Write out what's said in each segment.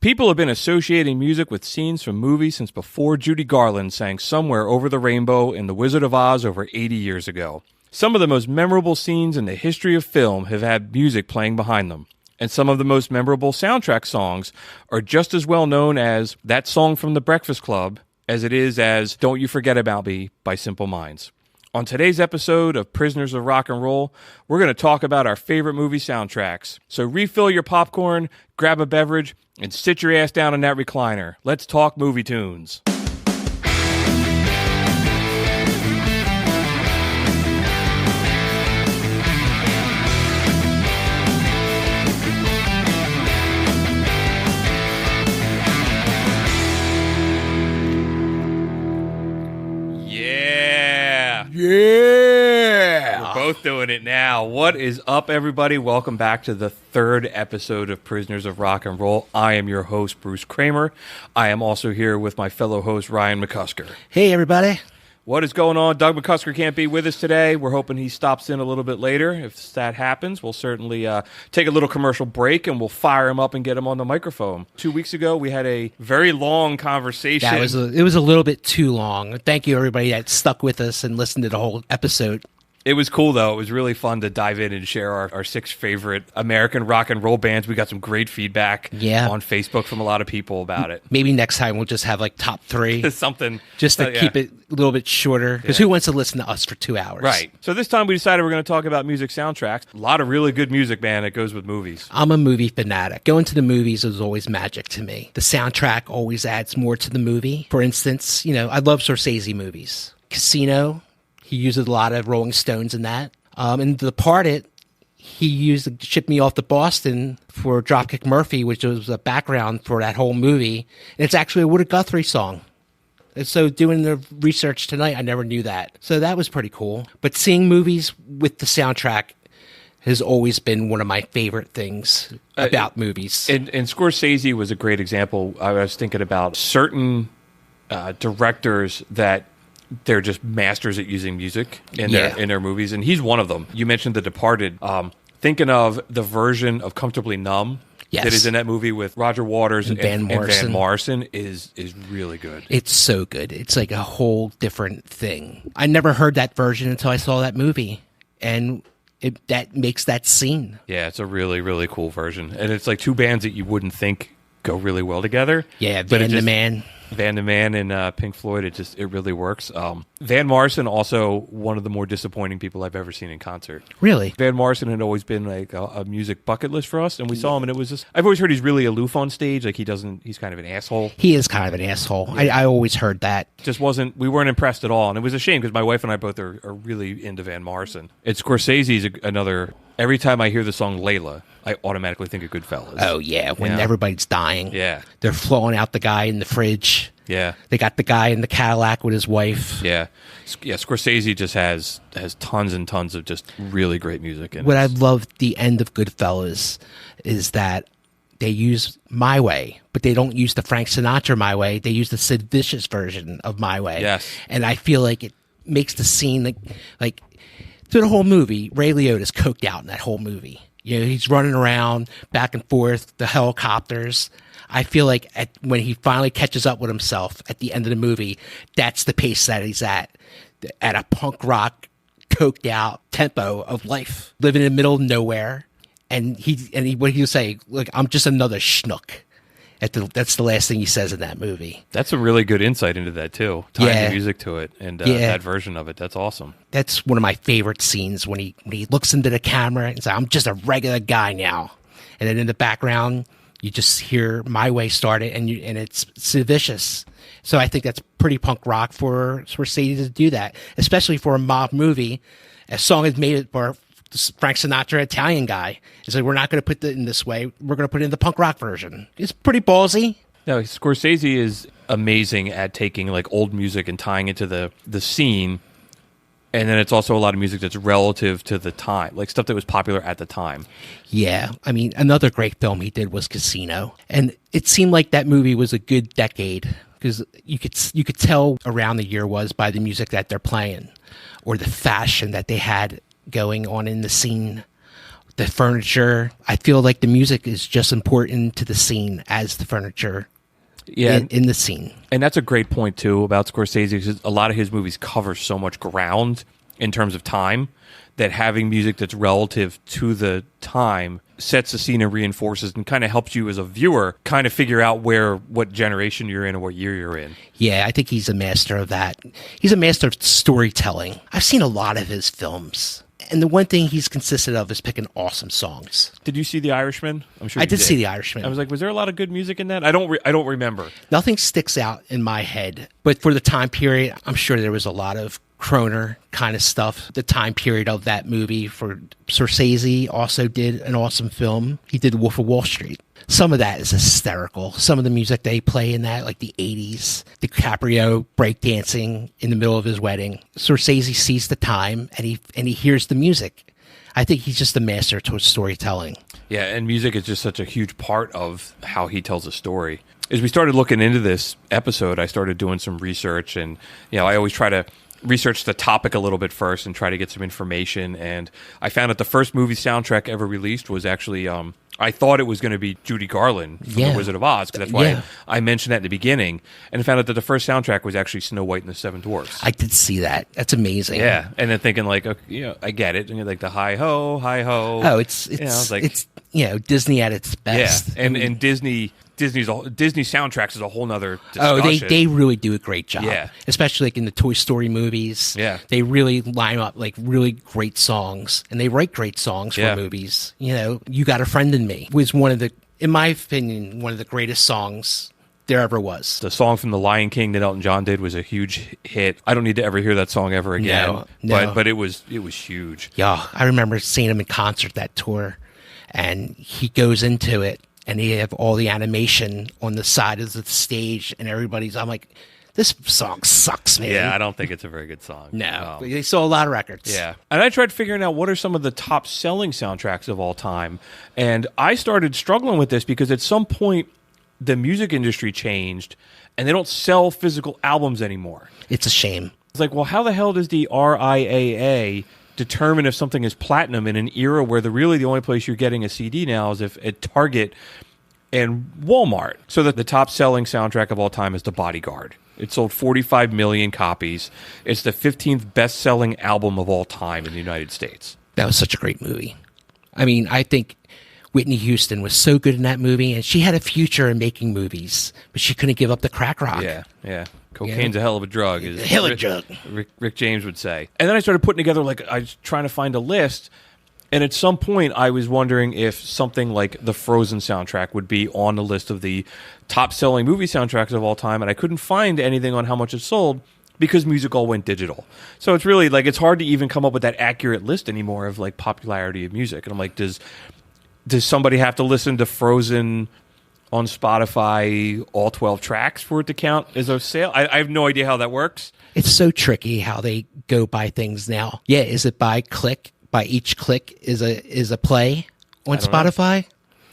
People have been associating music with scenes from movies since before Judy Garland sang Somewhere Over the Rainbow in The Wizard of Oz over 80 years ago. Some of the most memorable scenes in the history of film have had music playing behind them. And some of the most memorable soundtrack songs are just as well known as that song from The Breakfast Club as it is as Don't You Forget About Me by Simple Minds. On today's episode of Prisoners of Rock and Roll, we're going to talk about our favorite movie soundtracks. So refill your popcorn, grab a beverage, and sit your ass down in that recliner. Let's talk movie tunes. Yeah! We're both doing it now. What is up, everybody? Welcome back to the third episode of Prisoners of Rock and Roll. I am your host, Bruce Kramer. I am also here with my fellow host, Ryan McCusker. Hey, everybody. What is going on? Doug McCusker can't be with us today. We're hoping he stops in a little bit later. If that happens, we'll certainly take a little commercial break and we'll fire him up and get him on the microphone. 2 weeks ago, we had a very long conversation. It was a little bit too long. Thank you, everybody that stuck with us and listened to the whole episode. It was cool, though. It was really fun to dive in and share our six favorite American rock and roll bands. We got some great feedback on Facebook from a lot of people about it. Maybe next time we'll just have like top three. Something. Just to keep it a little bit shorter. Because who wants to listen to us for 2 hours? Right. So this time we decided we're going to talk about music soundtracks. A lot of really good music, man, that goes with movies. I'm a movie fanatic. Going to the movies is always magic to me. The soundtrack always adds more to the movie. For instance, I love Scorsese movies. Casino. He uses a lot of Rolling Stones in that. In The Departed, he used Ship Me Off to Boston for Dropkick Murphy, which was a background for that whole movie. And it's actually a Woody Guthrie song. And so doing the research tonight, I never knew that. So that was pretty cool. But seeing movies with the soundtrack has always been one of my favorite things about movies. And Scorsese was a great example. I was thinking about certain directors that they're just masters at using music in their movies, and he's one of them. You mentioned The Departed. Thinking of the version of Comfortably Numb that is in that movie with Roger Waters and Van Morrison is really good. It's so good. It's like a whole different thing. I never heard that version until I saw that movie, and that makes that scene. Yeah, it's a really, really cool version. And it's like two bands that you wouldn't think go really well together. Yeah, Van the Man and Pink Floyd, it really works. Van Morrison, also one of the more disappointing people I've ever seen in concert. Really? Van Morrison had always been like a music bucket list for us, and we saw him, and it was just, I've always heard he's really aloof on stage, like he's kind of an asshole. He is kind of an asshole. Yeah. I always heard that. We weren't impressed at all, and it was a shame because my wife and I both are really into Van Morrison. It's Scorsese's another, every time I hear the song Layla, I automatically think of Goodfellas. Oh, yeah, when everybody's dying. Yeah. They're flowing out the guy in the fridge. Yeah. They got the guy in the Cadillac with his wife. Yeah. Yeah, Scorsese just has tons and tons of just really great music in it. What I love the end of Goodfellas is that they use My Way, but they don't use the Frank Sinatra My Way. They use the Sid Vicious version of My Way. Yes. And I feel like it makes the scene like through the whole movie, Ray Liotta's coked out in that whole movie. He's running around back and forth, the helicopters. I feel like when he finally catches up with himself at the end of the movie, that's the pace that he's at a punk rock, coked out tempo of life, living in the middle of nowhere. And what he'll say, look, I'm just another schnook. That's the last thing he says in that movie. That's a really good insight into that, too. Tying the music to it and that version of it. That's awesome. That's one of my favorite scenes when he looks into the camera and says, I'm just a regular guy now. And then in the background, you just hear My Way started, and it's Sid Vicious. So I think that's pretty punk rock for Scorsese to do that, especially for a mob movie. A song is made for Frank Sinatra, Italian guy. He said, we're not going to put it in this way. We're going to put it in the punk rock version. It's pretty ballsy. No, Scorsese is amazing at taking like old music and tying it to the scene. And then it's also a lot of music that's relative to the time, like stuff that was popular at the time. Yeah. I mean, another great film he did was Casino. And it seemed like that movie was a good decade because you could tell around the year was by the music that they're playing or the fashion that they had going on in the scene. the furniture. I feel like the music is just important to the scene as the furniture in the scene. And that's a great point, too, about Scorsese, because a lot of his movies cover so much ground in terms of time that having music that's relative to the time sets the scene and reinforces and kind of helps you as a viewer kind of figure out what generation you're in or what year you're in. Yeah, I think he's a master of that. He's a master of storytelling. I've seen a lot of his films, and the one thing he's consistent of is picking awesome songs. Did you see The Irishman? I'm sure I you did see The Irishman. I was like, was there a lot of good music in that? I don't remember. Nothing sticks out in my head, but for the time period, I'm sure there was a lot of Croner kind of stuff. The time period of that movie for Scorsese also did an awesome film. He did Wolf of Wall Street. Some of that is hysterical. Some of the music they play in that, like the 80s, DiCaprio breakdancing in the middle of his wedding. Scorsese sees the time and he hears the music. I think he's just a master towards storytelling. Yeah, and music is just such a huge part of how he tells a story. As we started looking into this episode, I started doing some research, and I always try to research the topic a little bit first and try to get some information. And I found that the first movie soundtrack ever released was actually, I thought it was going to be Judy Garland from The Wizard of Oz, because that's why I mentioned that in the beginning. And I found out that the first soundtrack was actually Snow White and the Seven Dwarfs. I did see that. That's amazing. Yeah, and then thinking like, okay, I get it. And you're like the hi ho. Oh, it's Disney at its best. Yeah, and Disney soundtracks is a whole nother discussion. Oh, they really do a great job. Yeah. Especially like in the Toy Story movies. Yeah. They really line up like really great songs, and they write great songs for movies. You Got a Friend in Me was in my opinion, one of the greatest songs there ever was. The song from The Lion King that Elton John did was a huge hit. I don't need to ever hear that song ever again. No. But it was huge. Yeah, I remember seeing him in concert that tour, and he goes into it, and they have all the animation on the side of the stage, and I'm like, this song sucks, man. Yeah, I don't think it's a very good song. No, they sold a lot of records. Yeah. And I tried figuring out what are some of the top selling soundtracks of all time. And I started struggling with this because at some point, the music industry changed, and they don't sell physical albums anymore. It's a shame. It's like, well, how the hell does the RIAA determine if something is platinum in an era where the only place you're getting a CD now is if at Target and Walmart? So that the top selling soundtrack of all time is The Bodyguard. It sold 45 million copies. It's the 15th best selling album of all time in the United States. That was such a great movie. I mean, I think Whitney Houston was so good in that movie, and she had a future in making movies, but she couldn't give up the crack rock. Yeah. Cocaine's a hell of a drug. Rick James would say. And then I started putting together, I was trying to find a list, and at some point I was wondering if something like the Frozen soundtrack would be on the list of the top-selling movie soundtracks of all time, and I couldn't find anything on how much it sold because music all went digital. So it's really, it's hard to even come up with that accurate list anymore of, popularity of music. And I'm like, does somebody have to listen to Frozen on Spotify, all 12 tracks for it to count as a sale? I have no idea how that works. It's so tricky how they go by things now. Yeah, is it by click? By each click is a play on Spotify?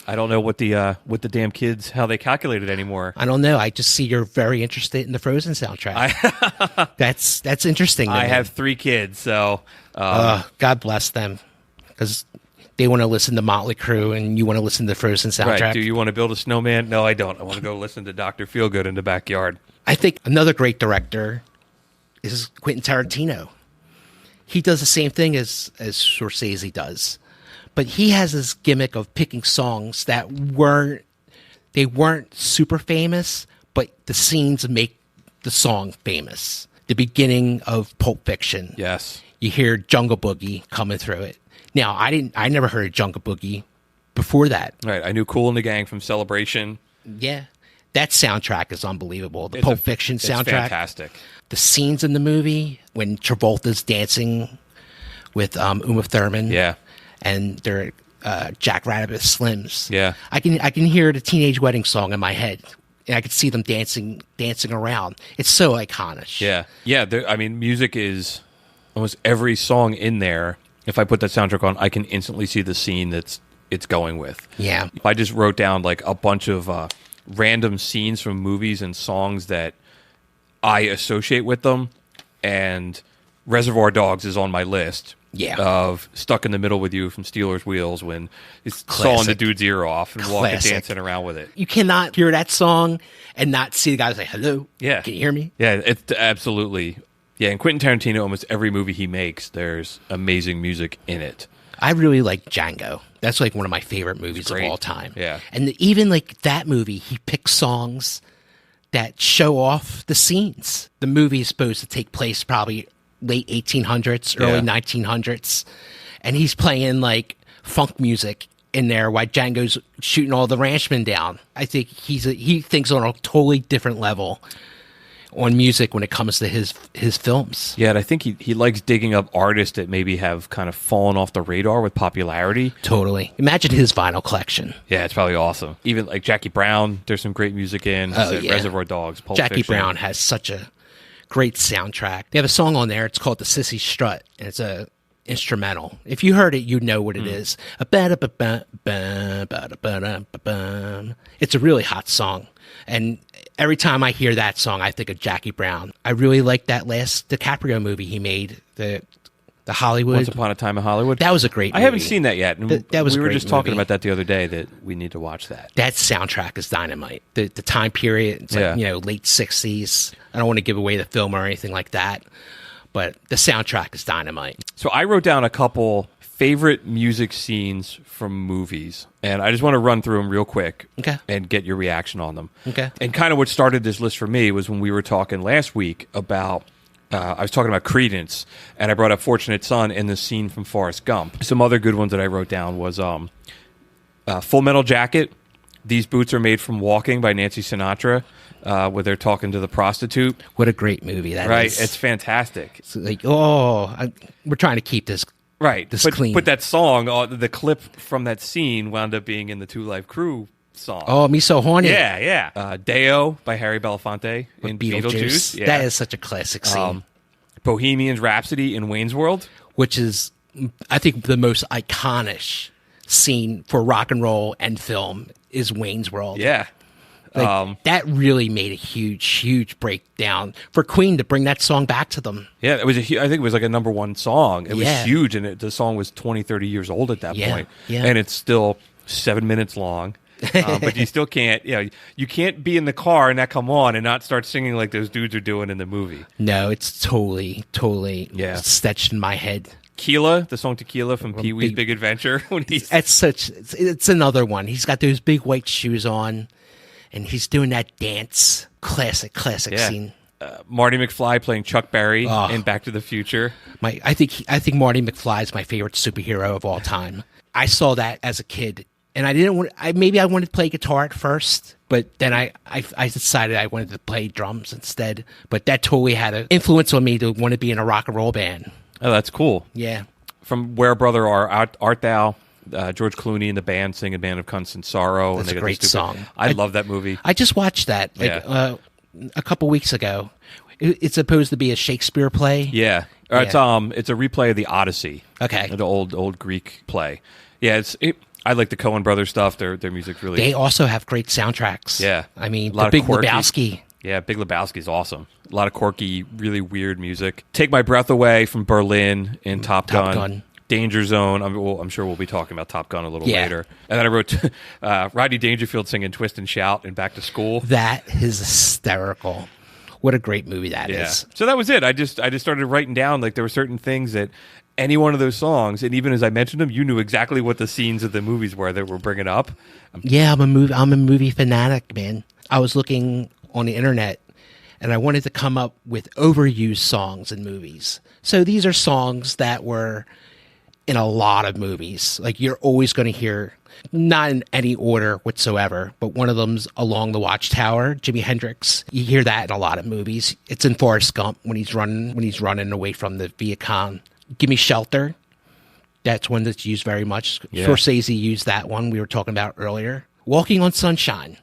I don't know what the damn kids, how they calculate it anymore. I don't know. I just see you're very interested in the Frozen soundtrack. That's interesting. I have 3 kids, so God bless them, because they want to listen to Motley Crue and you want to listen to the Frozen soundtrack. Right. Do you want to build a snowman? No, I don't. I want to go listen to Dr. Feelgood in the backyard. I think another great director is Quentin Tarantino. He does the same thing as Scorsese does, but he has this gimmick of picking songs that weren't super famous, but the scenes make the song famous. The beginning of Pulp Fiction. Yes. You hear Jungle Boogie coming through it. Now, I never heard of Jungle Boogie before that. Right. I knew Kool and the Gang from Celebration. Yeah. That soundtrack is unbelievable. The Pulp Fiction soundtrack. It's fantastic. The scenes in the movie when Travolta's dancing with Uma Thurman. Yeah. And they're Jack Rabbit Slims. Yeah. I can hear the Teenage Wedding song in my head. And I could see them dancing around. It's so iconic. Yeah. Yeah. Music is almost every song in there. If I put that soundtrack on, I can instantly see the scene it's going with. Yeah. I just wrote down a bunch of random scenes from movies and songs that I associate with them, and Reservoir Dogs is on my list. Yeah. Of Stuck in the Middle with You from Steelers Wheels when it's Classic. sawing the dude's ear off and walking Classic. dancing around with it. You cannot hear that song and not see the guy say, hello. Yeah. Can you hear me? Yeah, it's absolutely. Yeah, and Quentin Tarantino, almost every movie he makes, there's amazing music in it. I really like Django. That's like one of my favorite movies of all time. Yeah. And even like that movie, he picks songs that show off the scenes. The movie is supposed to take place probably late 1800s, early 1900s. And he's playing like funk music in there while Django's shooting all the ranchmen down. I think he thinks on a totally different level on music when it comes to his films. Yeah, and I think he likes digging up artists that maybe have kind of fallen off the radar with popularity. Totally. Imagine his vinyl collection. Yeah, it's probably awesome. Even like Jackie Brown, there's some great music in. Reservoir Dogs, Pulp Jackie Fiction. Brown has such a great soundtrack. They have a song on there. It's called The Sissy Strut, and it's a instrumental. If you heard it, you know what it is. It's a really hot song. And every time I hear that song, I think of Jackie Brown. I really like that last DiCaprio movie he made, the Hollywood. Once Upon a Time in Hollywood. That was a great movie. I haven't seen that yet. And that was we a were great just talking movie. about that the other day, that we need to watch that. That soundtrack is dynamite. The time period, it's like, late 60s. I don't want to give away the film or anything like that, but the soundtrack is dynamite. So I wrote down a couple favorite music scenes from movies, and I just want to run through them real quick and get your reaction on them. Okay. And kind of what started this list for me was when we were talking last week about I was talking about Creedence, and I brought up Fortunate Son and the scene from Forrest Gump. Some other good ones that I wrote down was Full Metal Jacket, These Boots Are Made from Walking by Nancy Sinatra, where they're talking to the prostitute. What a great movie that is. Right, it's fantastic. It's like, we're trying to keep this clean. But that song, the clip from that scene wound up being in the Two Live Crew song. Oh, Me So Horny. Yeah. Deo by Harry Belafonte in Beetlejuice. Yeah. That is such a classic scene. Bohemian Rhapsody in Wayne's World. Which is, I think, the most iconic scene for rock and roll and film is Wayne's World. Yeah. That really made a huge breakdown for Queen to bring that song back to them. Yeah, I think it was like a number one song. It was huge, and the song was 20, 30 years old at that point. Yeah. And it's still 7 minutes long. But you still can't, you can't be in the car and that come on and not start singing like those dudes are doing in the movie. No, it's totally stitched in my head. Tequila, the song Tequila from Pee-wee's Big Adventure. It's another one. He's got those big white shoes on, and he's doing that dance. Classic scene. Marty McFly playing Chuck Berry in Back to the Future. I think Marty McFly is my favorite superhero of all time. I saw that as a kid, and I wanted to play guitar at first, but then I decided I wanted to play drums instead. But that totally had an influence on me to want to be in a rock and roll band. Oh, that's cool. Yeah. From Where Brother Art Thou, George Clooney and the band singing "Band of Constant Sorrow." That's a great song. I love that movie. I just watched that a couple weeks ago. It's supposed to be a Shakespeare play. Yeah. It's a replay of the Odyssey. Okay. The old Greek play. Yeah, I like the Coen Brothers stuff. Their music's really. They also have great soundtracks. Yeah. I mean, the Big Lebowski. Yeah, Big Lebowski's awesome. A lot of quirky, really weird music. Take My Breath Away from Berlin in Top Gun. Danger Zone. I'm sure we'll be talking about Top Gun a little later. And then I wrote Rodney Dangerfield singing Twist and Shout in Back to School. That is hysterical. What a great movie that is. So that was it. I just started writing down, like, there were certain things that any one of those songs, and even as I mentioned them, you knew exactly what the scenes of the movies were that we're bringing up. Yeah, I'm a movie fanatic, man. I was looking on the internet, and I wanted to come up with overused songs in movies. So these are songs that were in a lot of movies. Like, you're always going to hear, not in any order whatsoever, but one of them's Along the Watchtower, Jimi Hendrix. You hear that in a lot of movies. It's in Forrest Gump when he's running away from the Viet Cong. Give Me Shelter. That's one that's used very much. Yeah. Scorsese used that one we were talking about earlier. Walking on Sunshine.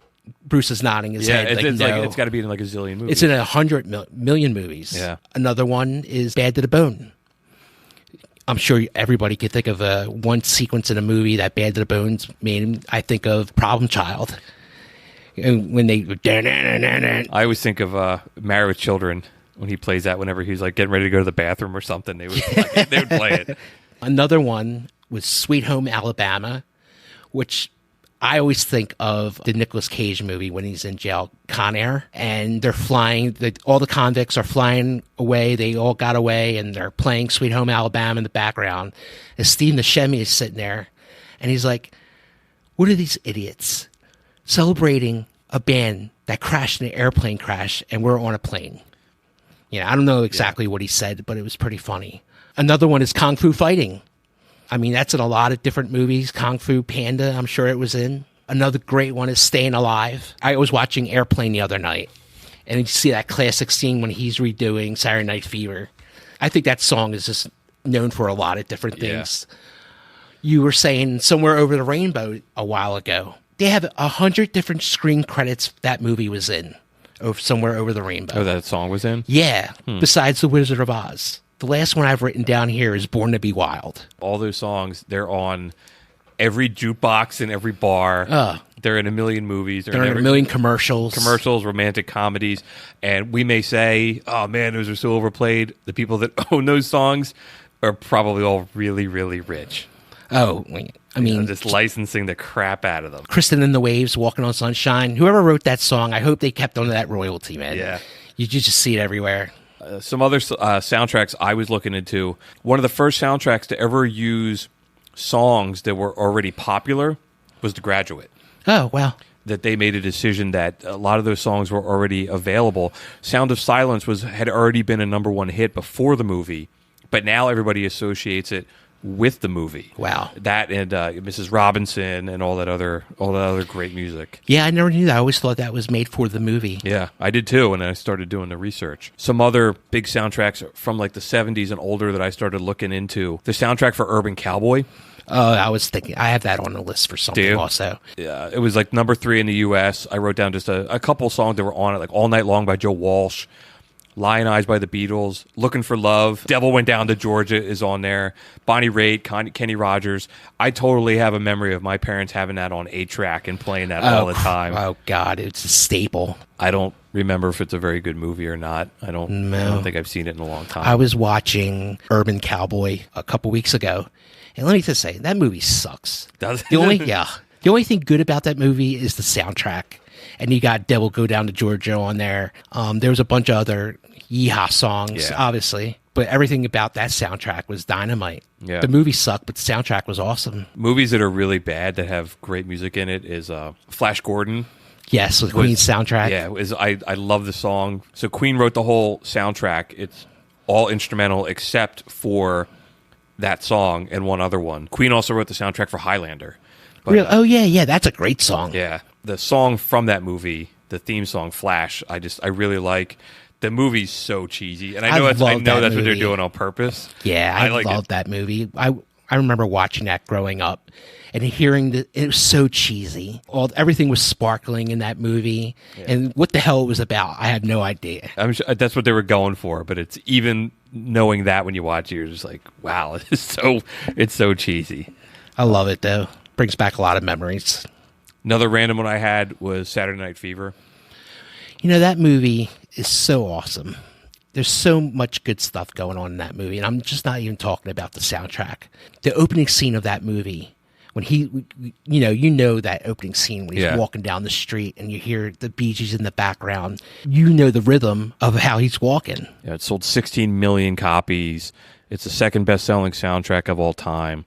Bruce is nodding his head. It's got to be in like a zillion movies. It's in 100 million movies. Yeah. Another one is Bad to the Bone. I'm sure everybody could think of one sequence in a movie that Bad to the Bones made. I think of Problem Child. And when they... I always think of Married with Children When he plays that, whenever he's like getting ready to go to the bathroom or something, they would play it. Another one was Sweet Home Alabama, which I always think of the Nicolas Cage movie when he's in jail, Con Air, and they're flying. All the convicts are flying away. They all got away, and they're playing Sweet Home Alabama in the background. And Steve Buscemi is sitting there, and he's like, "What are these idiots celebrating a band that crashed in an airplane crash, and we're on a plane?" I don't know exactly what he said, but it was pretty funny. Another one is Kung Fu Fighting. I mean, that's in a lot of different movies. Kung Fu Panda, I'm sure it was in. Another great one is Staying Alive. I was watching Airplane the other night, and you see that classic scene when he's redoing Saturday Night Fever. I think that song is just known for a lot of different things. Yeah. You were saying Somewhere Over the Rainbow a while ago. They have 100 different screen credits that movie was in, Somewhere Over the Rainbow. Oh, that song was in? Yeah, besides The Wizard of Oz. The last one I've written down here is Born to Be Wild. All those songs, they're on every jukebox in every bar. They're in a million movies. They're in a million commercials. Commercials, romantic comedies. And we may say, oh, man, those are so overplayed. The people that own those songs are probably all really, really rich. Oh, I mean... just licensing the crap out of them. Kristen and the Waves, Walking on Sunshine. Whoever wrote that song, I hope they kept on to that royalty, man. Yeah. You just see it everywhere. Some other soundtracks I was looking into. One of the first soundtracks to ever use songs that were already popular was The Graduate. Oh, wow. That they made a decision that a lot of those songs were already available. Sound of Silence had already been a number one hit before the movie, but now everybody associates it with the movie. Wow. That and Mrs. Robinson and all that other great music. Yeah, I never knew that. I always thought that was made for the movie. Yeah, I did too when I started doing the research. Some other big soundtracks from like the 70s and older that I started looking into. The soundtrack for Urban Cowboy. Oh, I was thinking, I have that on the list for something also. Yeah, it was like number 3 in the U.S. I wrote down just a couple songs that were on it, like All Night Long by Joe Walsh, Lion Eyes by the Beatles, Looking for Love, Devil Went Down to Georgia is on there, Bonnie Raitt, Kenny Rogers. I totally have a memory of my parents having that on 8-track and playing that all the time. Oh, God, it's a staple. I don't remember if it's a very good movie or not. I don't think I've seen it in a long time. I was watching Urban Cowboy a couple weeks ago, and let me just say, that movie sucks. Does it? The only thing good about that movie is the soundtrack. And you got Devil Go Down to Georgia on there. There was a bunch of other yeehaw songs, obviously. But everything about that soundtrack was dynamite. Yeah. The movie sucked, but the soundtrack was awesome. Movies that are really bad that have great music in it is Flash Gordon. Yes, with Queen's soundtrack. Yeah, I love the song. So Queen wrote the whole soundtrack. It's all instrumental except for that song and one other one. Queen also wrote the soundtrack for Highlander. But, Real? Oh, yeah, that's a great song. Yeah. The song from that movie, the theme song, Flash, I really like. The movie's so cheesy. And I know that's what they're doing on purpose. Yeah, I love that movie. I remember watching that growing up and hearing that it was so cheesy. Everything was sparkling in that movie. Yeah. And what the hell it was about, I had no idea. I'm sure that's what they were going for, but it's even knowing that when you watch it, you're just like, wow, it's so cheesy. I love it, though. Brings back a lot of memories. Another random one I had was Saturday Night Fever. That movie is so awesome. There's so much good stuff going on in that movie, and I'm just not even talking about the soundtrack. The opening scene of that movie, when that opening scene when he's walking down the street and you hear the Bee Gees in the background, the rhythm of how he's walking. Yeah, it sold 16 million copies. It's the second best-selling soundtrack of all time.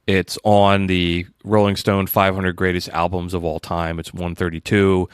It's on the Rolling Stone 500 Greatest Albums of All Time. It's 132.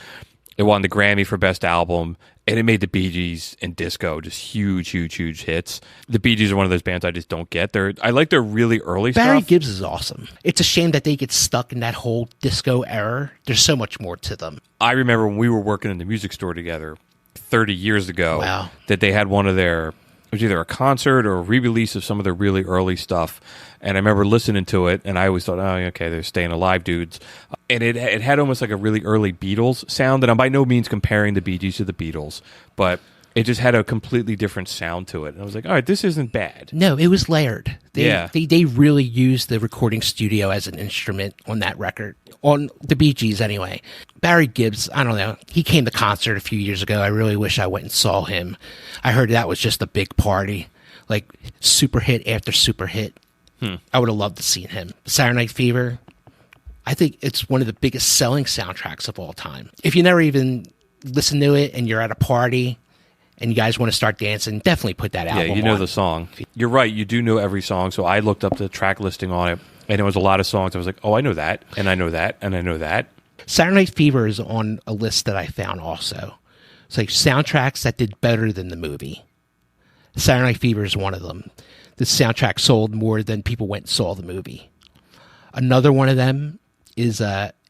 It won the Grammy for Best Album, and it made the Bee Gees and disco just huge, huge, huge hits. The Bee Gees are one of those bands I just don't get. I like their really early stuff. Barry Gibbs is awesome. It's a shame that they get stuck in that whole disco era. There's so much more to them. I remember when we were working in the music store together 30 years ago that they had one of their... It was either a concert or a re-release of some of their really early stuff. And I remember listening to it, and I always thought, oh, okay, they're staying alive dudes. And it had almost like a really early Beatles sound, and I'm by no means comparing the Bee Gees to the Beatles, but It just had a completely different sound to it. And I was like, all right, this isn't bad. No, it was layered. Yeah. They really used the recording studio as an instrument on that record, on the Bee Gees anyway. Barry Gibbs, I don't know. He came to concert a few years ago. I really wish I went and saw him. I heard that was just a big party, like super hit after super hit. I would have loved to see him. Saturday Night Fever, I think it's one of the biggest selling soundtracks of all time. If you never even listen to it and you're at a party and you guys want to start dancing, definitely put that album on. Yeah, you know the song. You're right, you do know every song. So I looked up the track listing on it, and there was a lot of songs. I was like, oh, I know that, and I know that, and I know that. Saturday Night Fever is on a list that I found also. It's like soundtracks that did better than the movie. Saturday Night Fever is one of them. The soundtrack sold more than people went and saw the movie. Another one of them is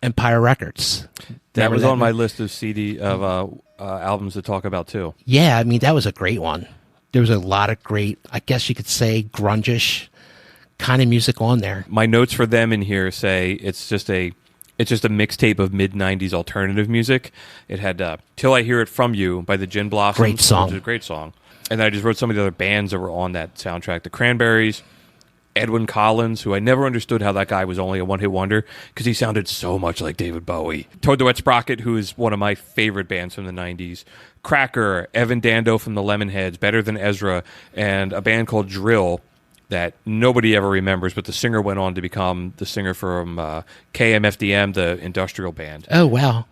Empire Records. That was on my list of CD of albums to talk about too. Yeah, I mean, that was a great one. There was a lot of great, I guess you could say, grunge-ish kind of music on there. My notes for them in here say it's just a mixtape of mid-90s alternative music. It had Till I Hear It From You by the Gin Blossoms. Great song. Which is a great song. And then I just wrote some of the other bands that were on that soundtrack. The Cranberries, Edwyn Collins, who I never understood how that guy was only a one-hit wonder because he sounded so much like David Bowie. Toad the Wet Sprocket, who is one of my favorite bands from the 90s. Cracker, Evan Dando from the Lemonheads, Better Than Ezra, and a band called Drill that nobody ever remembers, but the singer went on to become the singer from KMFDM, the industrial band. Oh, wow.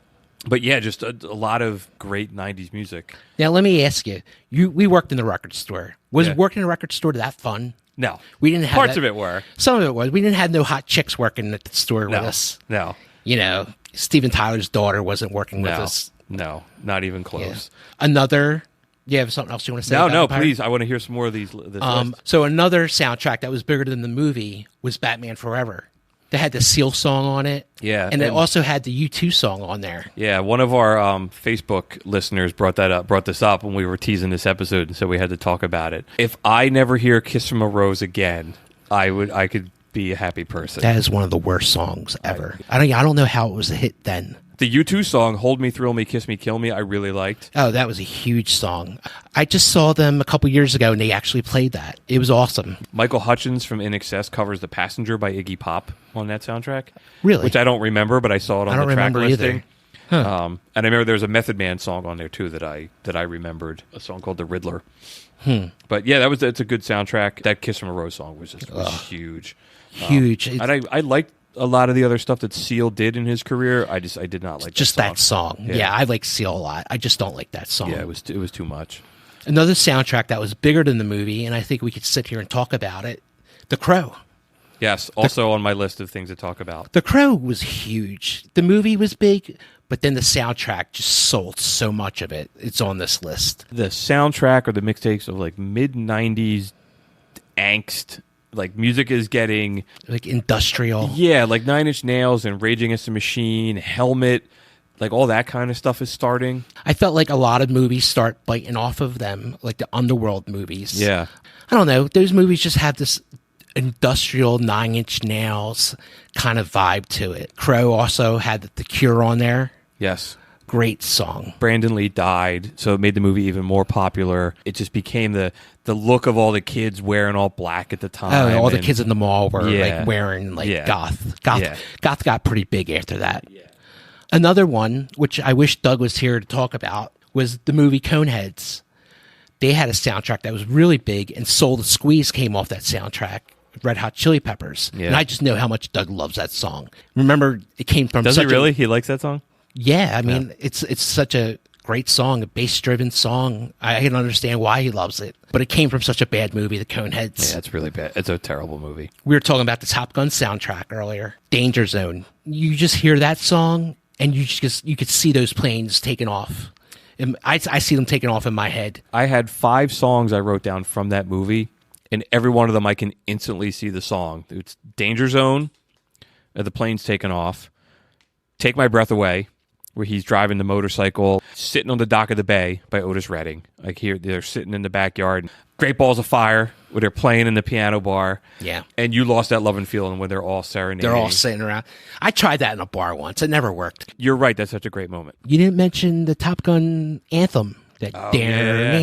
But yeah, just a lot of great 90s music. Now, let me ask you. We worked in the record store. Was working in a record store that fun? No. We didn't have Parts that. of it were. Some of it was. We didn't have no hot chicks working at the store with us. No. You know, Steven Tyler's daughter wasn't working with us. No, not even close. Yeah. Another... You have something else you want to say? No, Empire? please. I want to hear some more of these. So another soundtrack that was bigger than the movie was Batman Forever. They had the Seal song on it. Yeah. And it also had the U2 song on there. Yeah, one of our Facebook listeners brought this up when we were teasing this episode, and so we had to talk about it. If I never hear Kiss from a Rose again, I could be a happy person. That is one of the worst songs ever. I don't know how it was a hit then. The U2 song, Hold Me, Thrill Me, Kiss Me, Kill Me, I really liked. Oh, that was a huge song. I just saw them a couple years ago, and they actually played that. It was awesome. Michael Hutchence from In Excess covers The Passenger by Iggy Pop on that soundtrack. Really? Which I don't remember, but I saw it on the track listing. Huh. And I remember there was a Method Man song on there, too, that I remembered. A song called The Riddler. But yeah, it's a good soundtrack. That Kiss from a Rose song was huge. Huge. And I liked a lot of the other stuff that Seal did in his career. I did not like just that song. Yeah, I like Seal a lot. I just don't like that song. Yeah, it was too much. Another soundtrack that was bigger than the movie, and I think we could sit here and talk about it, The Crow. Yes, also on my list of things to talk about. The Crow was huge. The movie was big, but then the soundtrack just sold so much of it. It's on this list. The soundtrack or the mixtapes of like mid-90s angst, like music is getting... like industrial. Yeah, like Nine Inch Nails and Rage Against the Machine, Helmet, like all that kind of stuff is starting. I felt like a lot of movies start biting off of them, like the underworld movies. Yeah. I don't know. Those movies just have this industrial Nine Inch Nails kind of vibe to it. Crow also had The Cure on there. Yes. Great song. Brandon Lee died, so it made the movie even more popular. It just became the look of all the kids wearing all black at the time. Oh, all the kids in the mall were Yeah. like wearing like Yeah. goth. Yeah. Goth got pretty big after that. Yeah. Another one, which I wish Doug was here to talk about, was the movie Coneheads. They had a soundtrack that was really big, and Soul to Squeeze came off that soundtrack. Red Hot Chili Peppers. Yeah. And I just know how much Doug loves that song. Remember, it came from Does he really? He likes that song? Yeah, I mean, it's such a great song, a bass-driven song. I can understand why he loves it. But it came from such a bad movie, The Coneheads. Yeah, it's really bad. It's a terrible movie. We were talking about the Top Gun soundtrack earlier. Danger Zone. You just hear that song, and you could see those planes taking off. And I see them taking off in my head. I had 5 songs I wrote down from that movie, and every one of them I can instantly see the song. It's Danger Zone, the plane's taking off, Take My Breath Away, where he's driving the motorcycle, Sitting on the Dock of the Bay by Otis Redding. Like here, they're sitting in the backyard. Great Balls of Fire, where they're playing in the piano bar. Yeah. And You Lost That Love and Feeling, when they're all serenading. They're all sitting around. I tried that in a bar once. It never worked. You're right. That's such a great moment. You didn't mention the Top Gun anthem, That Oh, yeah.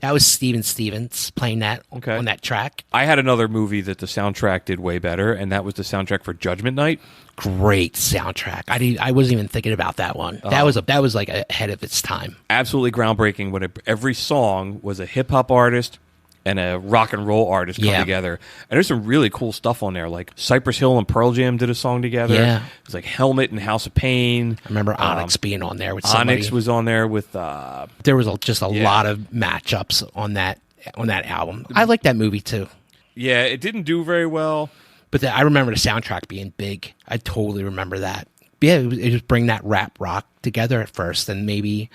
That was Steven Stevens playing that Okay. on that track. I had another movie that the soundtrack did way better, and that was the soundtrack for Judgment Night. Great soundtrack. I wasn't even thinking about that one. That was like ahead of its time. Absolutely groundbreaking when every song was a hip-hop artist and a rock and roll artist come together. And there's some really cool stuff on there, like Cypress Hill and Pearl Jam did a song together. Yeah. It was like Helmet and House of Pain. I remember Onyx being on there with somebody. Onyx was on there with... There was just a lot of matchups on that album. I like that movie too. Yeah, it didn't do very well. But I remember the soundtrack being big. I totally remember that. Yeah, it was bring that rap rock together at first, and maybe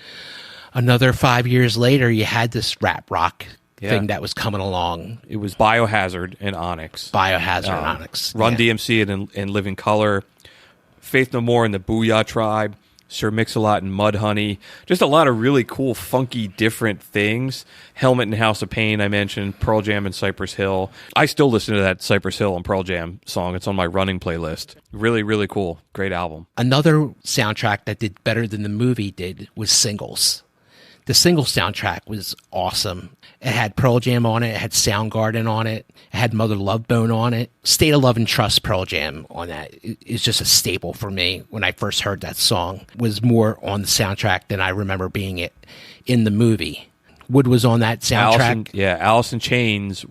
another 5 years later, you had this rap rock thing that was coming along. It was Biohazard and Onyx. Biohazard and Onyx. Run DMC and Living Color. Faith No More and the Booyah Tribe. Sir Mix-a-Lot and Mudhoney. Just a lot of really cool, funky, different things. Helmet and House of Pain, I mentioned. Pearl Jam and Cypress Hill. I still listen to that Cypress Hill and Pearl Jam song. It's on my running playlist. Really, really cool. Great album. Another soundtrack that did better than the movie did was Singles. The Single soundtrack was awesome. It had Pearl Jam on it. It had Soundgarden on it. It had Mother Love Bone on it. State of Love and Trust Pearl Jam on that is just a staple for me. When I first heard that song, it was more on the soundtrack than I remember being it in the movie. Wood was on that soundtrack. Alice in Chains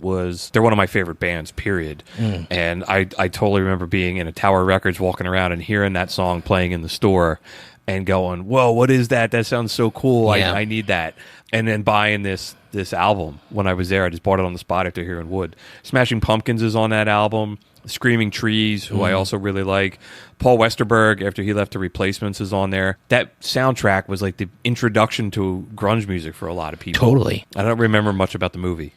they're one of my favorite bands, period. And I totally remember being in a Tower Records walking around and hearing that song playing in the store and going, whoa, what is that? That sounds so cool. Yeah. I need that. And then buying this album when I was there. I just bought it on the spot after hearing Wood. Smashing Pumpkins is on that album. Screaming Trees, who I also really like. Paul Westerberg, after he left the Replacements, is on there. That soundtrack was like the introduction to grunge music for a lot of people. Totally. I don't remember much about the movie.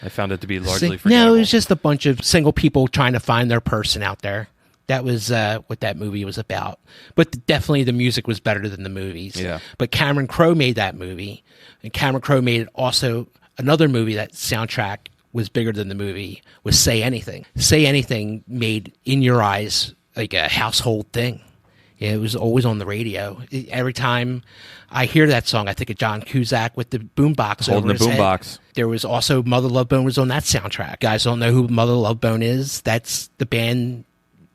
I found it to be largely forgettable. No, it was just a bunch of single people trying to find their person out there. That was what that movie was about. But definitely the music was better than the movies. Yeah. But Cameron Crowe made that movie. And Cameron Crowe made also another movie that soundtrack was bigger than the movie, was Say Anything. Say Anything made In Your Eyes like a household thing. Yeah, it was always on the radio. Every time I hear that song, I think of John Cusack with the boombox Holding over the his head. boombox. There was also Mother Love Bone was on that soundtrack. Guys don't know who Mother Love Bone is. That's the band.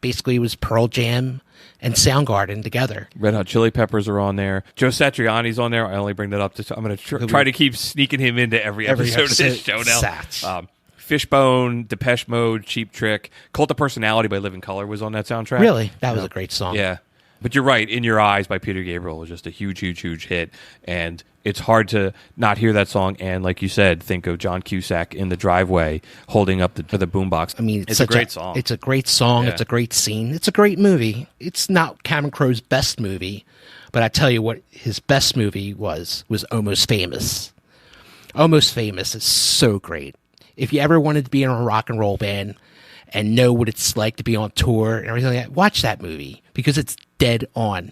Basically, it was Pearl Jam and Soundgarden together. Red Hot Chili Peppers are on there. Joe Satriani's on there. I only bring that up I'm going to try to keep sneaking him into every episode of this show now. Fishbone, Depeche Mode, Cheap Trick, Cult of Personality by Living Colour was on that soundtrack. Really? That was a great song. Yeah. But you're right. In Your Eyes by Peter Gabriel was just a huge, huge, huge hit. And it's hard to not hear that song and, like you said, think of John Cusack in the driveway holding up the boombox. I mean, it's a great song. It's a great song. Yeah. It's a great scene. It's a great movie. It's not Cameron Crowe's best movie, but I tell you what his best movie was Almost Famous. Almost Famous is so great. If you ever wanted to be in a rock and roll band and know what it's like to be on tour and everything like that, watch that movie because it's dead on.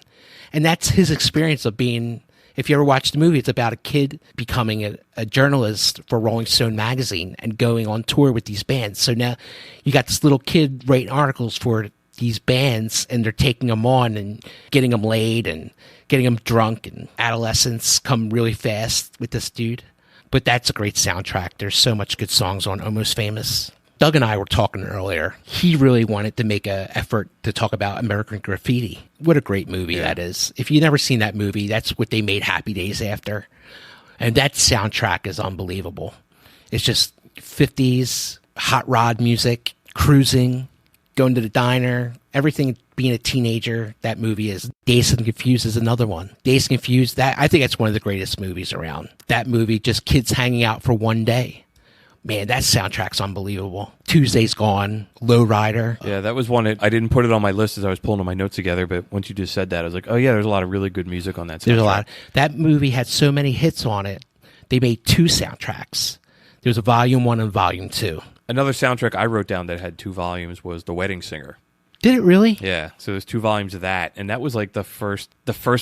And that's his experience of being, if you ever watch the movie, it's about a kid becoming a journalist for Rolling Stone magazine and going on tour with these bands. So now you got this little kid writing articles for these bands and they're taking them on and getting them laid and getting them drunk, and adolescents come really fast with this dude. But that's a great soundtrack. There's so much good songs on Almost Famous. Doug and I were talking earlier. He really wanted to make an effort to talk about American Graffiti. What a great movie that is. If you've never seen that movie, that's what they made Happy Days after. And that soundtrack is unbelievable. It's just 50s, hot rod music, cruising, going to the diner, everything being a teenager, that movie is. Dazed and Confused is another one. Dazed and Confused, I think that's one of the greatest movies around. That movie, just kids hanging out for one day. Man, that soundtrack's unbelievable. Tuesday's Gone, Lowrider. Yeah, that was one. I didn't put it on my list as I was pulling my notes together, but once you just said that, I was like, oh yeah, there's a lot of really good music on that soundtrack. There's a lot. That movie had so many hits on it, they made 2 soundtracks. There was a Volume 1 and Volume 2. Another soundtrack I wrote down that had 2 volumes was The Wedding Singer. Did it really? Yeah, so there's 2 volumes of that, and that was like the first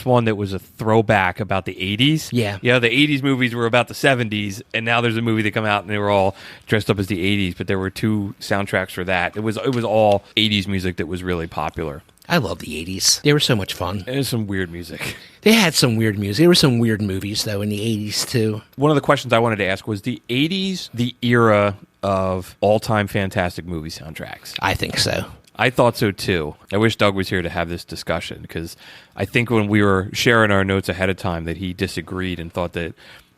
one that was a throwback about the 80s. Yeah. The 80s movies were about the 70s, and now there's a movie that come out and they were all dressed up as the 80s, but there were 2 soundtracks for that. It was all 80s music that was really popular. I love the 80s. They were so much fun. And some weird music. They had some weird music. There were some weird movies, though, in the 80s, too. One of the questions I wanted to ask was the 80s the era of all-time fantastic movie soundtracks? I think so. I thought so, too. I wish Doug was here to have this discussion, because I think when we were sharing our notes ahead of time that he disagreed and thought that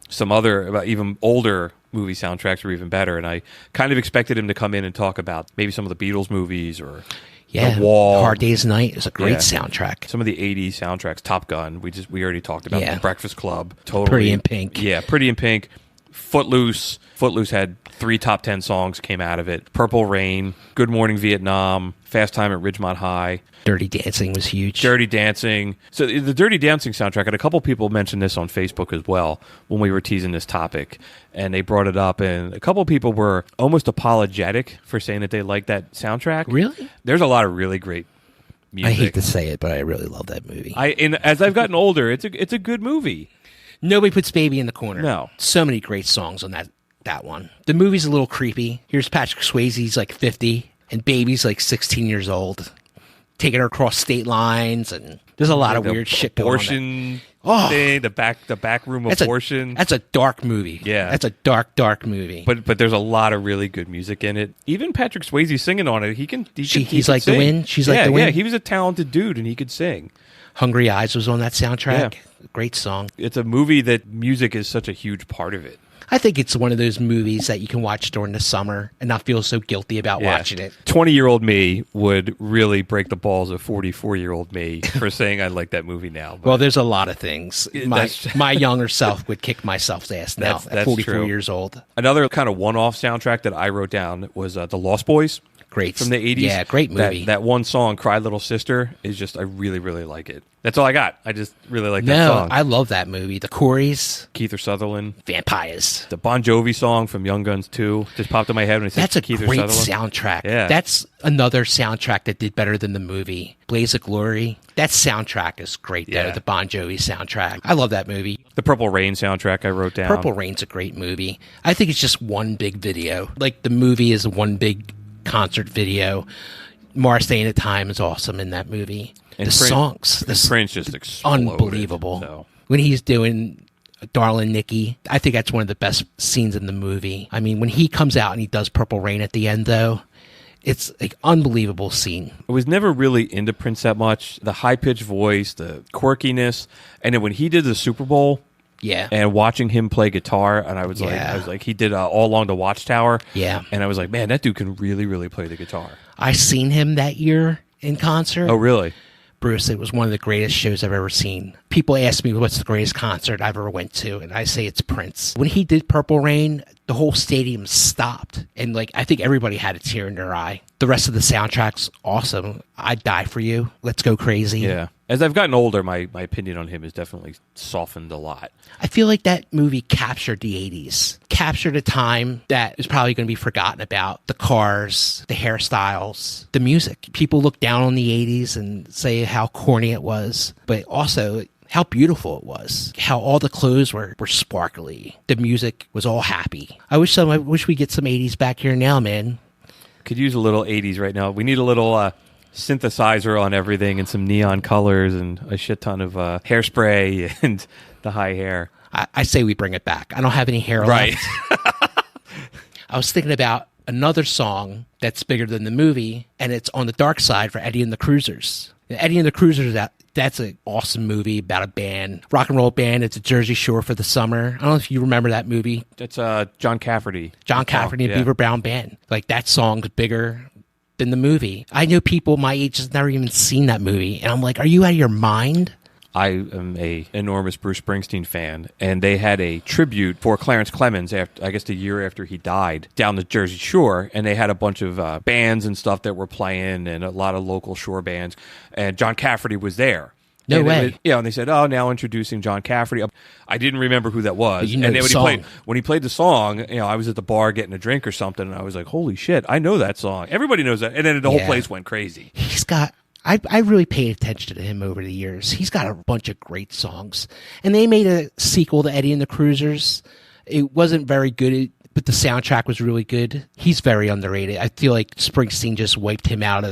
some other, even older movie soundtracks were even better. And I kind of expected him to come in and talk about maybe some of the Beatles movies or The Wall. Hard Day's Night is a great soundtrack. Some of the 80s soundtracks, Top Gun, we already talked about. The Breakfast Club. Totally. Pretty in Pink. Yeah, Pretty in Pink. Footloose. Footloose had 3 top 10 songs came out of it. Purple Rain, Good Morning Vietnam, Fast Time at Ridgemont High. Dirty Dancing was huge. Dirty Dancing. So the Dirty Dancing soundtrack, and a couple people mentioned this on Facebook as well when we were teasing this topic, and they brought it up, and a couple people were almost apologetic for saying that they liked that soundtrack. Really? There's a lot of really great music. I hate to say it, but I really love that movie. As I've gotten older, it's a good movie. Nobody puts Baby in the corner. No. So many great songs on that one. The movie's a little creepy. Here's Patrick Swayze's like 50, and Baby's like 16 years old, taking her across state lines, and there's a lot of weird shit going on. Abortion thing, the back room abortion. That's a dark movie. Yeah. That's a dark movie. But there's a lot of really good music in it. Even Patrick Swayze singing on it, He's like the wind. She's like the wind. Yeah, he was a talented dude, and he could sing. Hungry Eyes was on that soundtrack. Yeah. Great song. It's a movie that music is such a huge part of it. I think it's one of those movies that you can watch during the summer and not feel so guilty about watching it. 20-year-old me would really break the balls of 44-year-old me for saying I like that movie now. Well, there's a lot of things. My younger self would kick myself's ass now at 44 true. years old. Another kind of one-off soundtrack that I wrote down was The Lost Boys. Great. From the 80s. Yeah, great movie. That one song, Cry Little Sister, is just, I really, really like it. That's all I got. I just really like that song. I love that movie. The Corys. Kiefer Sutherland. Vampires. The Bon Jovi song from Young Guns 2 just popped in my head when I said That's a Kiefer great Sutherland. soundtrack. Yeah. That's another soundtrack that did better than the movie. Blaze of Glory. That soundtrack is great, though. Yeah. The Bon Jovi soundtrack. I love that movie. The Purple Rain soundtrack I wrote down. Purple Rain's a great movie. I think it's just one big video. Like, the movie is one big concert video. Morris Day and the Time is awesome in that movie. And the songs. Prince just exploded. Unbelievable. So. When he's doing Darlin' Nikki, I think that's one of the best scenes in the movie. I mean, when he comes out and he does Purple Rain at the end, though, it's an unbelievable scene. I was never really into Prince that much. The high-pitched voice, the quirkiness, and then when he did the Super Bowl, yeah, and watching him play guitar, and I was like, he did All Along the Watchtower, yeah, and I was like, man, that dude can really, really play the guitar. I seen him that year in concert. Oh, really? Bruce, it was one of the greatest shows I've ever seen. People ask me what's the greatest concert I've ever went to, and I say it's Prince. When he did Purple Rain, the whole stadium stopped, and I think everybody had a tear in their eye. The rest of the soundtrack's awesome. I'd Die for You. Let's Go Crazy. Yeah. As I've gotten older, my opinion on him has definitely softened a lot. I feel like that movie captured the 80s, captured a time that is probably going to be forgotten about. The cars, the hairstyles, the music. People look down on the 80s and say how corny it was, but also how beautiful it was, how all the clothes were sparkly. The music was all happy. I wish we get some 80s back here now, man. Could use a little 80s right now. We need a little synthesizer on everything and some neon colors and a shit ton of hairspray and the high hair. I say we bring it back. I don't have any hair left. I was thinking about another song that's bigger than the movie, and it's On the Dark Side for Eddie and the Cruisers. Eddie and the Cruisers, that's an awesome movie about a band, rock and roll band. It's a Jersey Shore for the summer. I don't know if you remember that movie. That's John Cafferty. John Cafferty and Beaver Brown Band. That song's bigger than the movie. I know people my age has never even seen that movie, and I'm like, are you out of your mind? I am a enormous Bruce Springsteen fan, and they had a tribute for Clarence Clemens, after, I guess the year after he died, down the Jersey Shore, and they had a bunch of bands and stuff that were playing, and a lot of local shore bands, and John Cafferty was there. No way. And they said, "Oh, now introducing John Cafferty." I didn't remember who that was. But you know and then when he played the song, I was at the bar getting a drink or something, and I was like, "Holy shit, I know that song." Everybody knows that, and then the whole place went crazy. He's got. I really paid attention to him over the years. He's got a bunch of great songs, and they made a sequel to Eddie and the Cruisers. It wasn't very good, but the soundtrack was really good. He's very underrated. I feel like Springsteen just wiped him out of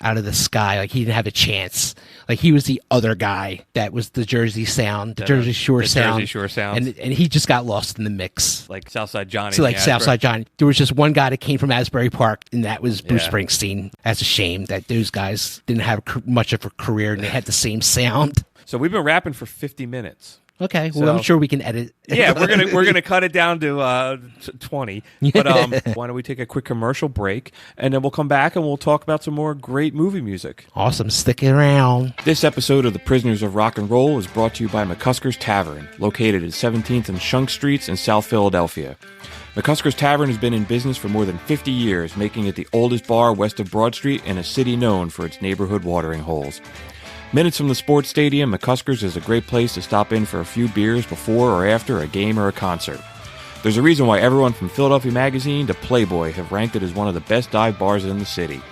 out of the sky. Like, he didn't have a chance. Like, he was the other guy that was the Jersey Sound, the Jersey Shore Sound. Jersey Shore Sound. And he just got lost in the mix. Like Southside Johnny. So, like, Southside Johnny. There was just one guy that came from Asbury Park, and that was Bruce Springsteen. That's a shame that those guys didn't have much of a career, and they had the same sound. So we've been rapping for 50 minutes. Okay, well, I'm sure we can edit. Yeah, we're gonna cut it down to 20. But why don't we take a quick commercial break, and then we'll come back and we'll talk about some more great movie music. Awesome, stick around. This episode of The Prisoners of Rock and Roll is brought to you by McCusker's Tavern, located at 17th and Shunk Streets in South Philadelphia. McCusker's Tavern has been in business for more than 50 years, making it the oldest bar west of Broad Street and a city known for its neighborhood watering holes. Minutes from the sports stadium, McCusker's is a great place to stop in for a few beers before or after a game or a concert. There's a reason why everyone from Philadelphia Magazine to Playboy have ranked it as one of the best dive bars in the city.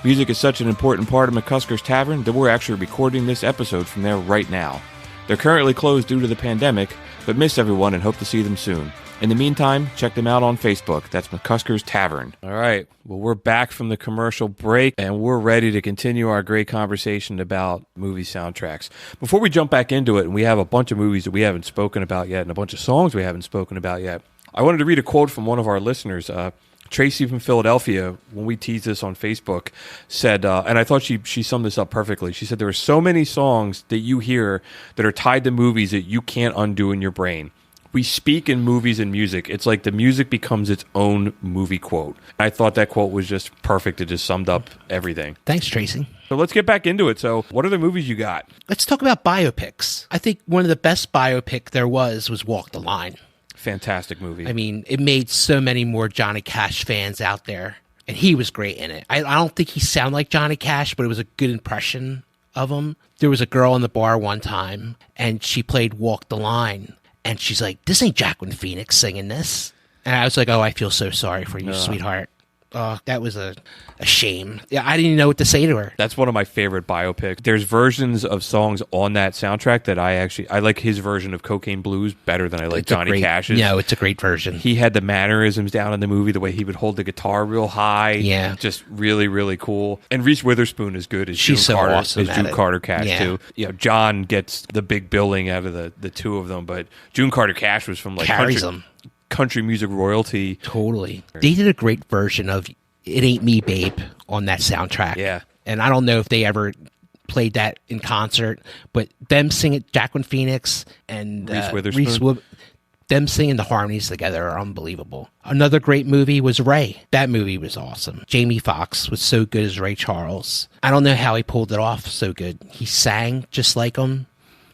Music is such an important part of McCusker's Tavern that we're actually recording this episode from there right now. They're currently closed due to the pandemic, but miss everyone and hope to see them soon. In the meantime, check them out on Facebook. That's McCusker's Tavern. All right. Well, we're back from the commercial break, and we're ready to continue our great conversation about movie soundtracks. Before we jump back into it, and we have a bunch of movies that we haven't spoken about yet and a bunch of songs we haven't spoken about yet, I wanted to read a quote from one of our listeners. Tracy from Philadelphia, when we teased this on Facebook, said, and I thought she summed this up perfectly. She said, there are so many songs that you hear that are tied to movies that you can't undo in your brain. We speak in movies and music. It's like the music becomes its own movie quote. I thought that quote was just perfect. It just summed up everything. Thanks, Tracy. So let's get back into it. So what are the movies you got? Let's talk about biopics. I think one of the best biopic there was Walk the Line. Fantastic movie. I mean, it made so many more Johnny Cash fans out there, and he was great in it. I don't think he sounded like Johnny Cash, but it was a good impression of him. There was a girl in the bar one time, and she played Walk the Line. And she's like, this ain't Jacqueline Phoenix singing this. And I was like, oh, I feel so sorry for you, sweetheart. That was a shame. Yeah, I didn't even know what to say to her. That's one of my favorite biopics. There's versions of songs on that soundtrack that I like his version of Cocaine Blues better than I like Johnny Cash's. No, it's a great version. He had the mannerisms down in the movie, the way he would hold the guitar real high. Yeah. Just really, really cool. And Reese Witherspoon is good as She's June Carter, awesome as June Carter Cash, too. You know, John gets the big billing out of the two of them, but June Carter Cash was from like country music royalty. Totally. They did a great version of It Ain't Me, Babe on that soundtrack. Yeah. And I don't know if they ever played that in concert, but them singing Jacqueline Phoenix and Reese Witherspoon. Them singing the harmonies together are unbelievable. Another great movie was Ray. That movie was awesome. Jamie Foxx was so good as Ray Charles. I don't know how he pulled it off so good. He sang just like him.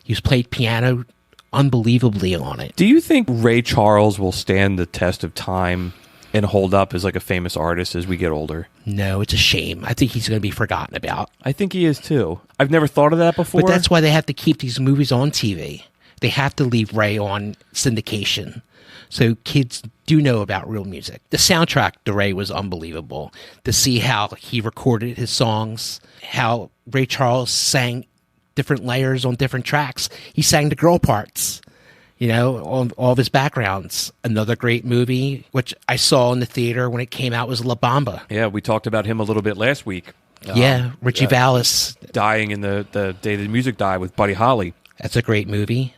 He played piano unbelievably on it. Do you think Ray Charles will stand the test of time and hold up as like a famous artist as we get older? No, it's a shame. I think he's going to be forgotten about. I think he is too. I've never thought of that before. But that's why they have to keep these movies on TV. They have to leave Ray on syndication so kids do know about real music. The soundtrack to Ray was unbelievable. To see how he recorded his songs, how Ray Charles sang different layers on different tracks. He sang the girl parts, you know, on all of his backgrounds. Another great movie, which I saw in the theater when it came out, was La Bamba. Yeah, we talked about him a little bit last week. Richie Vallis. Dying in the day the music died with Buddy Holly. That's a great movie.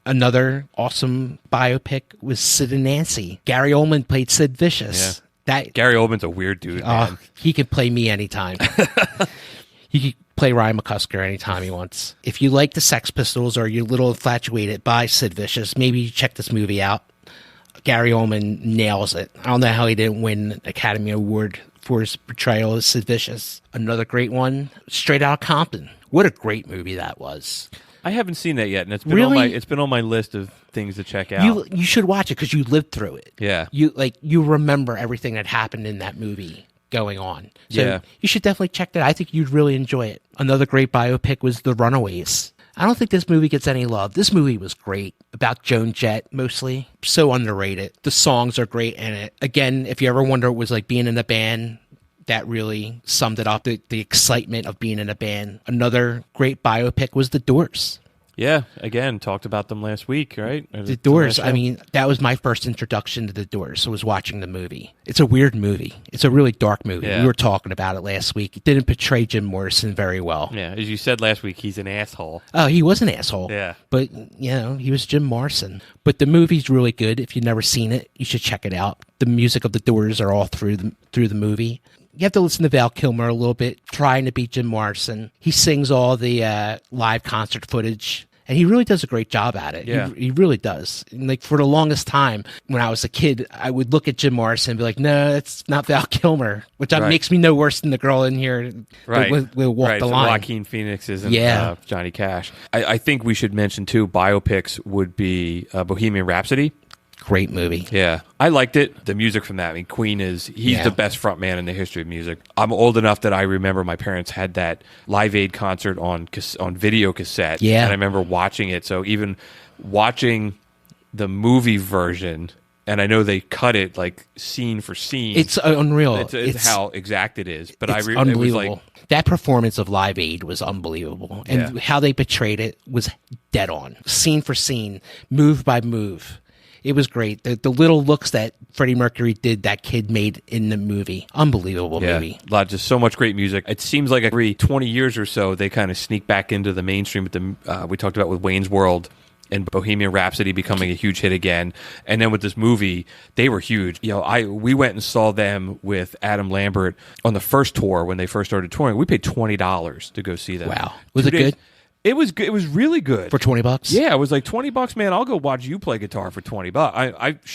Another awesome biopic was Sid and Nancy. Gary Oldman played Sid Vicious. Yeah. Gary Oldman's a weird dude, man. He can play me anytime. He can play Ryan McCusker anytime he wants. If you like the Sex Pistols or you're a little infatuated by Sid Vicious, maybe you check this movie out. Gary Oldman nails it. I don't know how he didn't win an Academy Award for his portrayal of Sid Vicious. Another great one, Straight Outta Compton. What a great movie that was. I haven't seen that yet, and it's been on my list of things to check out. You should watch it because you lived through it. Yeah. You remember everything that happened in that movie going on. So you should definitely check that. I think you'd really enjoy it. Another great biopic was The Runaways. I don't think this movie gets any love. This movie was great. About Joan Jett, mostly. So underrated. The songs are great in it. Again, if you ever wonder what it was like being in a band, that really summed it up, the excitement of being in a band. Another great biopic was The Doors. Yeah, again, talked about them last week, right? The Doors, I mean, that was my first introduction to the Doors, was watching the movie. It's a weird movie. It's a really dark movie. Yeah. We were talking about it last week. It didn't portray Jim Morrison very well. Yeah, as you said last week, he's an asshole. Oh, he was an asshole. Yeah. But, he was Jim Morrison. But the movie's really good. If you've never seen it, you should check it out. The music of the Doors are all through the movie. You have to listen to Val Kilmer a little bit, trying to beat Jim Morrison. He sings all the live concert footage, and he really does a great job at it. Yeah. He really does. And like, for the longest time, when I was a kid, I would look at Jim Morrison and be like, no, that's not Val Kilmer, which makes me no worse than the girl in here that will walk the line. Joaquin Phoenix isn't Johnny Cash. I think we should mention, too, biopics would be Bohemian Rhapsody. Great movie. Yeah. I liked it. The music from that. I mean, Queen he's the best front man in the history of music. I'm old enough that I remember my parents had that Live Aid concert on video cassette. Yeah. And I remember watching it. So even watching the movie version, and I know they cut it like scene for scene. It's unreal. It's how exact it is. But it's unbelievable. It was like, that performance of Live Aid was unbelievable. And how they portrayed it was dead on. Scene for scene, move by move. It was great. The little looks that Freddie Mercury did, that kid made in the movie. Unbelievable movie. Just so much great music. It seems like every 20 years or so, they kind of sneak back into the mainstream. With we talked about with Wayne's World and Bohemian Rhapsody becoming a huge hit again. And then with this movie, they were huge. We went and saw them with Adam Lambert on the first tour when they first started touring. We paid $20 to go see them. Wow. Was it good? It was good. It was really good. For $20? Yeah, it was like $20, man. I'll go watch you play guitar for $20.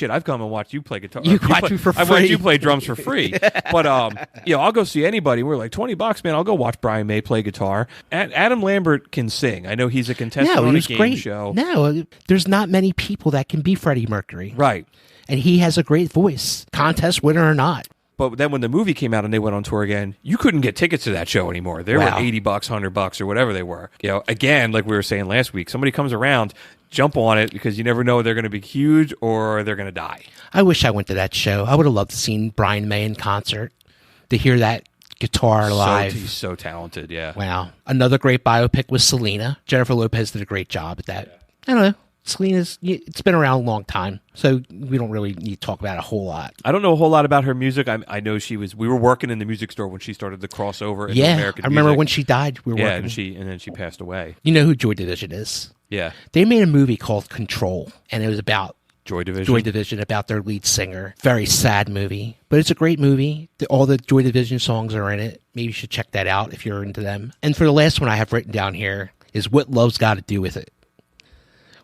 I've come and watched you play guitar. I've watched you play drums for free. But I'll go see anybody. We're like $20, man. I'll go watch Brian May play guitar. And Adam Lambert can sing. I know he's a contestant on a game show. No, there's not many people that can be Freddie Mercury. Right. And he has a great voice, contest winner or not. But then when the movie came out and they went on tour again, you couldn't get tickets to that show anymore. They were $80, $100, or whatever they were. Again, like we were saying last week, somebody comes around, jump on it, because you never know if they're going to be huge or they're going to die. I wish I went to that show. I would have loved to see Brian May in concert, to hear that guitar live. He's so talented, yeah. Wow. Another great biopic was Selena. Jennifer Lopez did a great job at that. I don't know. It's been around a long time, so we don't really need to talk about it a whole lot. I don't know a whole lot about her music. I know we were working in the music store when she started the crossover into American music. I remember when she died, we were working. And then she passed away. You know who Joy Division is? Yeah. They made a movie called Control, and it was about Joy Division, about their lead singer. Very sad movie, but it's a great movie. All the Joy Division songs are in it. Maybe you should check that out if you're into them. And for the last one I have written down here is What Love's Got to Do with It.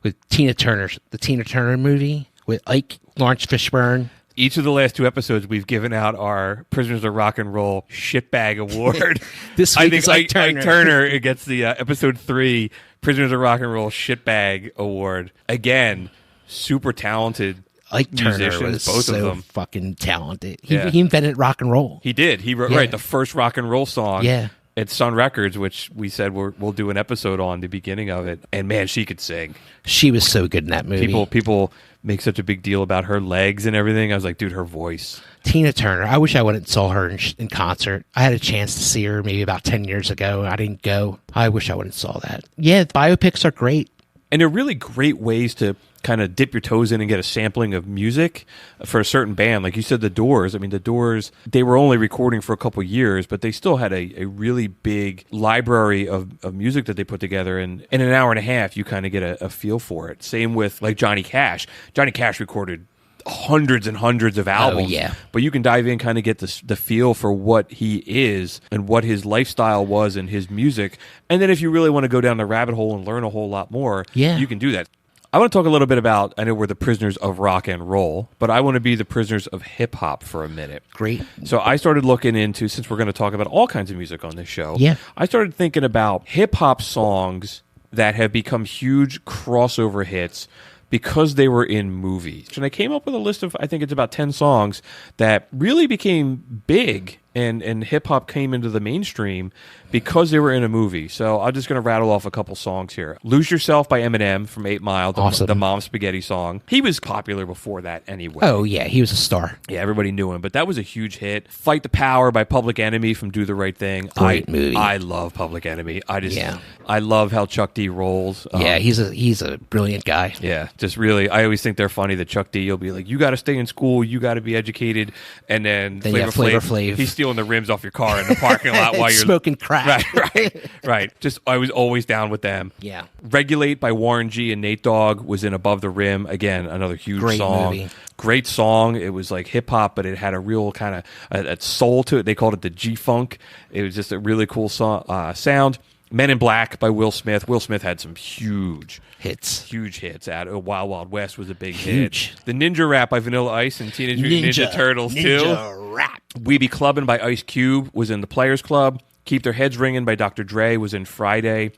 With Tina Turner, the Tina Turner movie with Ike, Lawrence Fishburne. Each of the last two episodes, we've given out our Prisoners of Rock and Roll shitbag award. This week is Ike Turner. Ike Turner gets the episode 3 Prisoners of Rock and Roll shitbag award. Again, super talented Ike musicians, Turner was both so of them. Fucking talented. He invented rock and roll. He did. He wrote the first rock and roll song. Yeah. At Sun Records, which we said we'll do an episode on the beginning of it. And man, she could sing. She was so good in that movie. People make such a big deal about her legs and everything. I was like, dude, her voice. Tina Turner. I wish I went and saw her in concert. I had a chance to see her maybe about 10 years ago. I didn't go. I wish I went and saw that. Yeah, biopics are great. And they're really great ways to kind of dip your toes in and get a sampling of music for a certain band. Like you said, The Doors. I mean, The Doors, they were only recording for a couple years, but they still had a really big library of music that they put together. And in an hour and a half, you kind of get a feel for it. Same with like Johnny Cash. Johnny Cash recorded hundreds and hundreds of albums. Oh, yeah. But you can dive in, kind of get the feel for what he is and what his lifestyle was and his music. And then if you really want to go down the rabbit hole and learn a whole lot more, you can do that. I want to talk a little bit about, I know we're the prisoners of rock and roll, but I want to be the prisoners of hip-hop for a minute. Great. So I started looking into, since we're going to talk about all kinds of music on this show, I started thinking about hip-hop songs that have become huge crossover hits because they were in movies. And I came up with a list of, I think it's about 10 songs that really became big and hip hop came into the mainstream because they were in a movie. So I'm just going to rattle off a couple songs here. Lose Yourself by Eminem from 8 Mile, Awesome. the Mom Spaghetti song. He was popular before that anyway. Oh, yeah, he was a star. Yeah, everybody knew him, but that was a huge hit. Fight the Power by Public Enemy from Do the Right Thing. Great movie. I love Public Enemy. I love how Chuck D rolls. Yeah, he's a brilliant guy. Yeah, just really, I always think they're funny that Chuck D will be like, you got to stay in school, you got to be educated, and then Flavor Flav. he's stealing the rims off your car in the parking lot while you're smoking crack. Right. Just, I was always down with them. Yeah. Regulate by Warren G and Nate Dogg was in Above the Rim. Again, another huge Great song. movie. Great song. It was like hip hop, but it had a real kind of a soul to it. They called it the G-Funk. It was just a really cool sound. Men in Black by Will Smith. Will Smith had some huge hits. Wild Wild West was a big hit. The Ninja Rap by Vanilla Ice and Teenage Mutant Ninja Turtles too. Rap. We Be Clubbin' by Ice Cube was in The Players Club. Keep Their Heads Ringing by Dr. Dre was in Friday.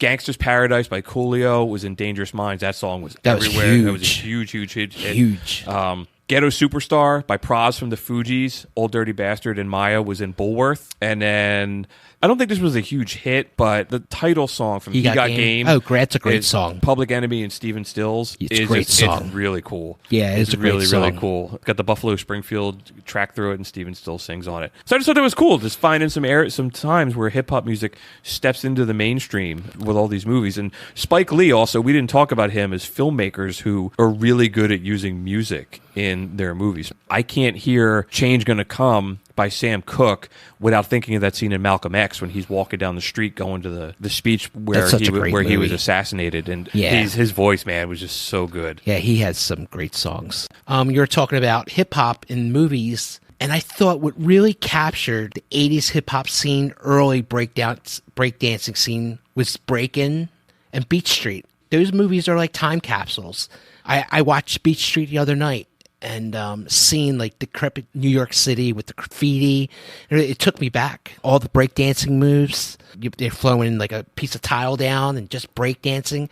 Gangsta's Paradise by Coolio was in Dangerous Minds. That song was everywhere. Huge. That was a huge hit. Huge. Ghetto Superstar by Praz from the Fugees. Old Dirty Bastard and Maya was in Bullworth. And then, I don't think this was a huge hit, but the title song from He Got Game. Oh, that's a great song. Public Enemy and Stephen Stills. It's a great song. It's really cool. Yeah, it's a great song. Really cool. Got the Buffalo Springfield track through it, and Stephen Stills sings on it. So I just thought that was cool, just finding some times where hip-hop music steps into the mainstream with all these movies. And Spike Lee also, we didn't talk about him as filmmakers who are really good at using music in their movies. I can't hear Change Gonna Come by Sam Cooke without thinking of that scene in Malcolm X when he's walking down the street going to the speech where he was assassinated, and his voice, man, was just so good. Yeah, he has some great songs. You're talking about hip hop in movies, and I thought what really captured the 80s hip hop scene, early breakdancing scene, was Breakin' and Beach Street. Those movies are like time capsules. I watched Beach Street the other night, and seeing like decrepit New York City with the graffiti, it took me back. All the breakdancing moves, they're throwing like a piece of tile down and just breakdancing.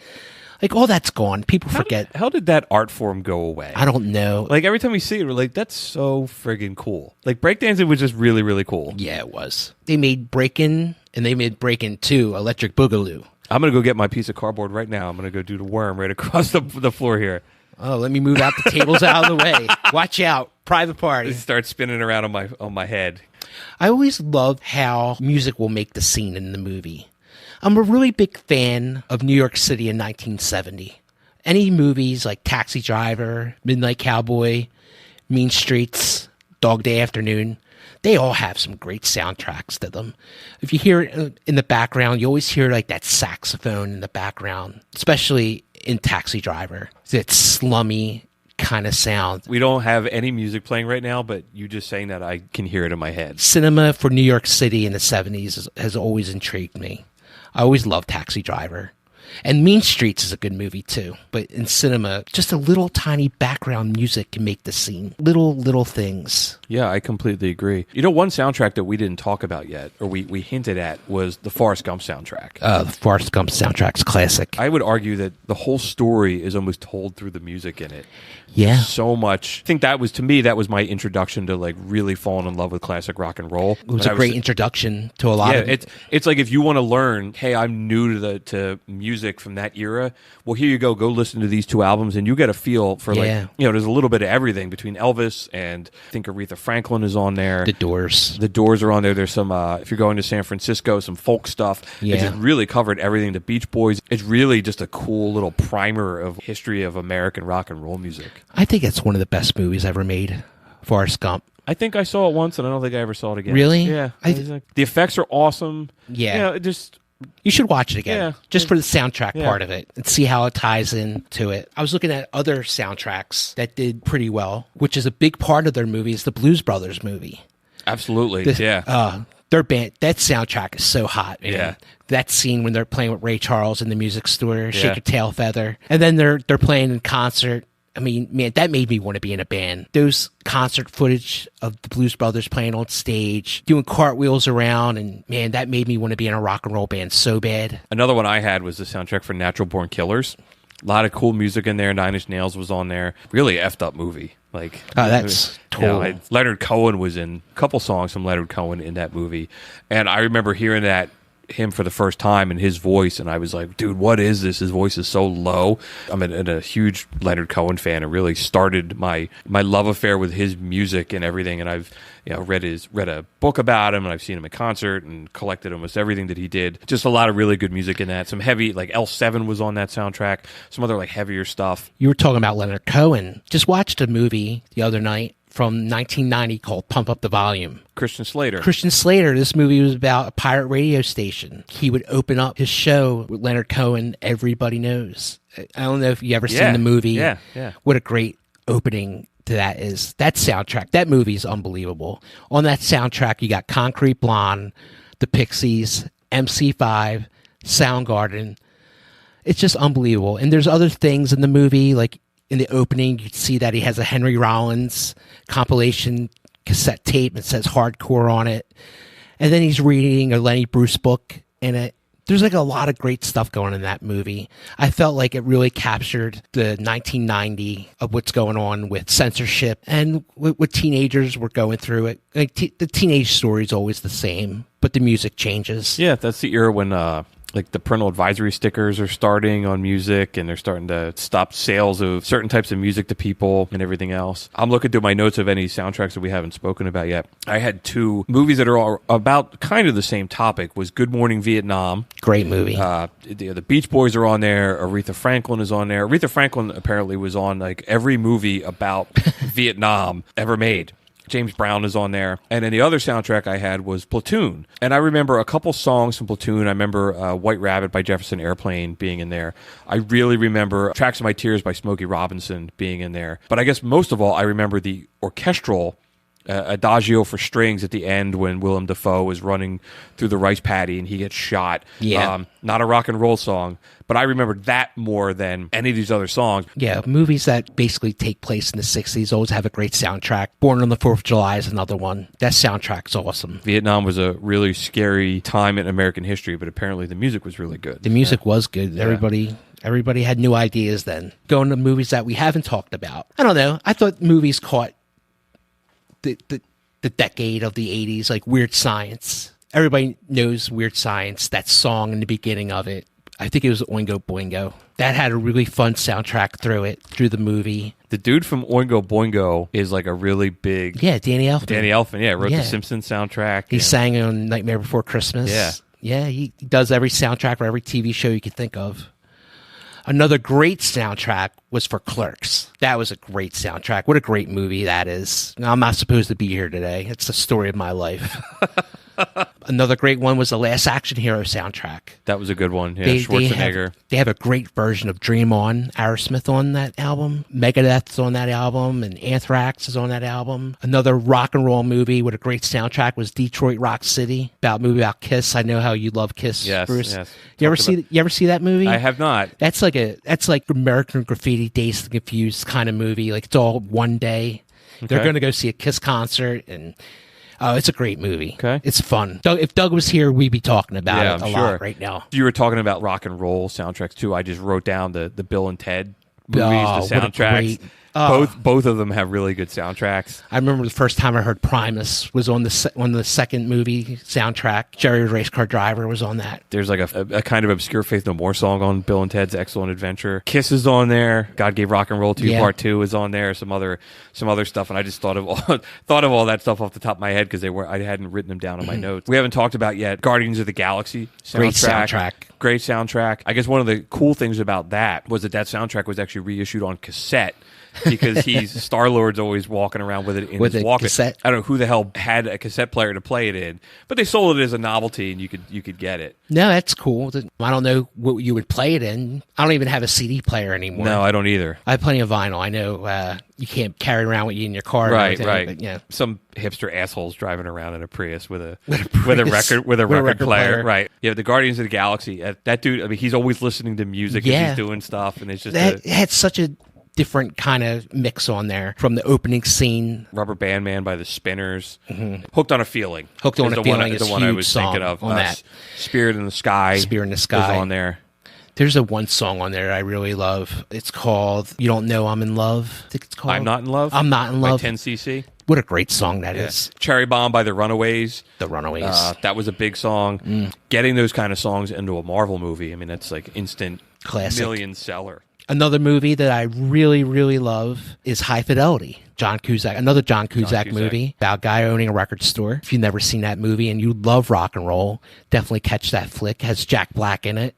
Like, all that's gone. People forget. How did that art form go away? I don't know. Like, every time we see it, we're like, that's so friggin' cool. Like, breakdancing was just really, really cool. Yeah, it was. They made Breakin' and they made Breakin' 2, Electric Boogaloo. I'm going to go get my piece of cardboard right now. I'm going to go do the worm right across the floor here. Oh, let me move out the tables out of the way. Watch out. Private party. Start spinning around on my head. I always love how music will make the scene in the movie. I'm a really big fan of New York City in 1970. Any movies like Taxi Driver, Midnight Cowboy, Mean Streets, Dog Day Afternoon, they all have some great soundtracks to them. If you hear it in the background, you always hear like that saxophone in the background, especially in Taxi Driver. That slummy kind of sound. We don't have any music playing right now, but you just saying that, I can hear it in my head. Cinema for New York City in the 70s has always intrigued me. I always loved Taxi Driver. And Mean Streets is a good movie too. But in cinema, just a little tiny background music can make the scene. Little things. Yeah, I completely agree. You know, one soundtrack that we didn't talk about yet, or we hinted at, was the Forrest Gump soundtrack. The Forrest Gump soundtrack's classic. I would argue that the whole story is almost told through the music in it. Yeah. So much. I think that was my introduction to like really falling in love with classic rock and roll. It was a great introduction to a lot of it. It's like, if you want to learn, hey, I'm new to music from that era, well, here you go listen to these two albums, and you get a feel for there's a little bit of everything between Elvis and I think Aretha Franklin is on there. The Doors are on there. There's some, if you're going to San Francisco, some folk stuff. Yeah. It just really covered everything. The Beach Boys. It's really just a cool little primer of history of American rock and roll music. I think it's one of the best movies ever made, Forrest Gump. I think I saw it once, and I don't think I ever saw it again. Really? Yeah. The effects are awesome. Yeah. You should watch it again, just for the soundtrack part of it, and see how it ties into it. I was looking at other soundtracks that did pretty well, which is a big part of their movie, is the Blues Brothers movie. Absolutely, their band, that soundtrack is so hot, man. Yeah. That scene when they're playing with Ray Charles in the music store, Shake Your Tail Feather, and then they're playing in concert. I mean, man, that made me want to be in a band. Those concert footage of the Blues Brothers playing on stage, doing cartwheels around, and man, that made me want to be in a rock and roll band so bad. Another one I had was the soundtrack for Natural Born Killers. A lot of cool music in there. Nine Inch Nails was on there. Really effed up movie. Like, Oh, that's cool. Leonard Cohen was in a couple songs from Leonard Cohen in that movie, and I remember hearing him for the first time and his voice, and I was like, dude, what is this? His voice is so low. I'm a huge Leonard Cohen fan, and really started my love affair with his music and everything. And I've read a book about him, and I've seen him in concert and collected almost everything that he did. Just a lot of really good music in that. Some heavy, like L7 was on that soundtrack. Some other like heavier stuff. You were talking about Leonard Cohen. Just watched a movie the other night from 1990 called Pump Up the Volume. Christian Slater. This movie was about a pirate radio station. He would open up his show with Leonard Cohen, Everybody Knows. I don't know if you ever seen the movie. Yeah. What a great opening to that is. That soundtrack, that movie is unbelievable. On that soundtrack, you got Concrete Blonde, The Pixies, MC5, Soundgarden. It's just unbelievable. And there's other things in the movie, like in the opening, you'd see that he has a Henry Rollins compilation cassette tape that says hardcore on it. And then he's reading a Lenny Bruce book in it. There's like a lot of great stuff going on in that movie. I felt like it really captured the 1990 of what's going on with censorship and what teenagers were going through. It like the teenage story is always the same, but the music changes. Yeah, that's the era when like the parental advisory stickers are starting on music, and they're starting to stop sales of certain types of music to people and everything else. I'm looking through my notes of any soundtracks that we haven't spoken about yet. I had two movies that are all about kind of the same topic. Was Good Morning Vietnam. Great movie. The Beach Boys are on there. Aretha Franklin is on there. Aretha Franklin apparently was on like every movie about Vietnam ever made. James Brown is on there. And then the other soundtrack I had was Platoon. And I remember a couple songs from Platoon. I remember White Rabbit by Jefferson Airplane being in there. I really remember Tracks of My Tears by Smokey Robinson being in there. But I guess most of all, I remember the orchestral adagio for strings at the end when Willem Dafoe is running through the rice paddy and he gets shot. Yeah. Not a rock and roll song, but I remember that more than any of these other songs. Yeah, movies that basically take place in the 60s always have a great soundtrack. Born on the 4th of July is another one. That soundtrack's awesome. Vietnam was a really scary time in American history, but apparently the music was really good. The music was good. Yeah. Everybody had new ideas then. Going to movies that we haven't talked about. I don't know. I thought movies caught the decade of the 80s, like Weird Science. Everybody knows Weird Science, that song in the beginning of it. I think it was Oingo Boingo. That had a really fun soundtrack through the movie. The dude from Oingo Boingo is like a really big... Yeah, Danny Elfman. Danny Elfman, wrote the Simpsons soundtrack. He sang on Nightmare Before Christmas. Yeah. Yeah, he does every soundtrack for every TV show you could think of. Another great soundtrack was for Clerks. That was a great soundtrack. What a great movie that is. Now, I'm not supposed to be here today. It's the story of my life. Another great one was the Last Action Hero soundtrack. That was a good one. Yeah, Schwarzenegger. They have a great version of Dream On, Aerosmith on that album. Megadeth's on that album, and Anthrax is on that album. Another rock and roll movie with a great soundtrack was Detroit Rock City, about Kiss. I know how you love Kiss, yes, Bruce. Yes. You ever see that movie? I have not. That's like American Graffiti, Dazed and Confused kind of movie. Like it's all one day. Okay. They're going to go see a Kiss concert, and it's a great movie. Okay. It's fun. If Doug was here, we'd be talking about it a lot right now. You were talking about rock and roll soundtracks too. I just wrote down the Bill and Ted movies, the soundtracks. Both of them have really good soundtracks. I remember the first time I heard Primus was on the second movie soundtrack. Jerry Race Car Driver was on that. There's like a kind of obscure Faith No More song on Bill and Ted's Excellent Adventure. Kiss is on there. God Gave Rock and Roll to You Part 2 is on there. Some other stuff, and I just thought of all that stuff off the top of my head because I hadn't written them down in my notes. We haven't talked about yet Guardians of the Galaxy soundtrack. Great soundtrack. I guess one of the cool things about that was that soundtrack was actually reissued on cassette. Because Star-Lord's always walking around with it in his walker. Cassette. I don't know who the hell had a cassette player to play it in, but they sold it as a novelty, and you could get it. No, that's cool. I don't know what you would play it in. I don't even have a CD player anymore. No, I don't either. I have plenty of vinyl. I know you can't carry around with you in your car. Right. But, yeah. Some hipster assholes driving around in a Prius with a record player. Right. Yeah, the Guardians of the Galaxy. That dude. I mean, he's always listening to music as he's doing stuff, and it's just it had such a different kind of mix on there from the opening scene. Rubber Band Man by the Spinners. Mm-hmm. Hooked on a Feeling. Hooked on a Feeling is the one I was thinking of. On that. Spirit in the Sky. Spirit in the Sky is on there. There's a one song on there I really love. It's called You Don't Know I'm in Love. I think it's called I'm Not in Love? I'm Not in Love. By 10cc. What a great song that is. Cherry Bomb by the Runaways. The Runaways. That was a big song. Getting those kind of songs into a Marvel movie, I mean, that's like instant classic. Million seller. Another movie that I really, really love is High Fidelity. John Cusack, another John Cusack movie about a guy owning a record store. If you've never seen that movie and you love rock and roll, definitely catch that flick. It has Jack Black in it.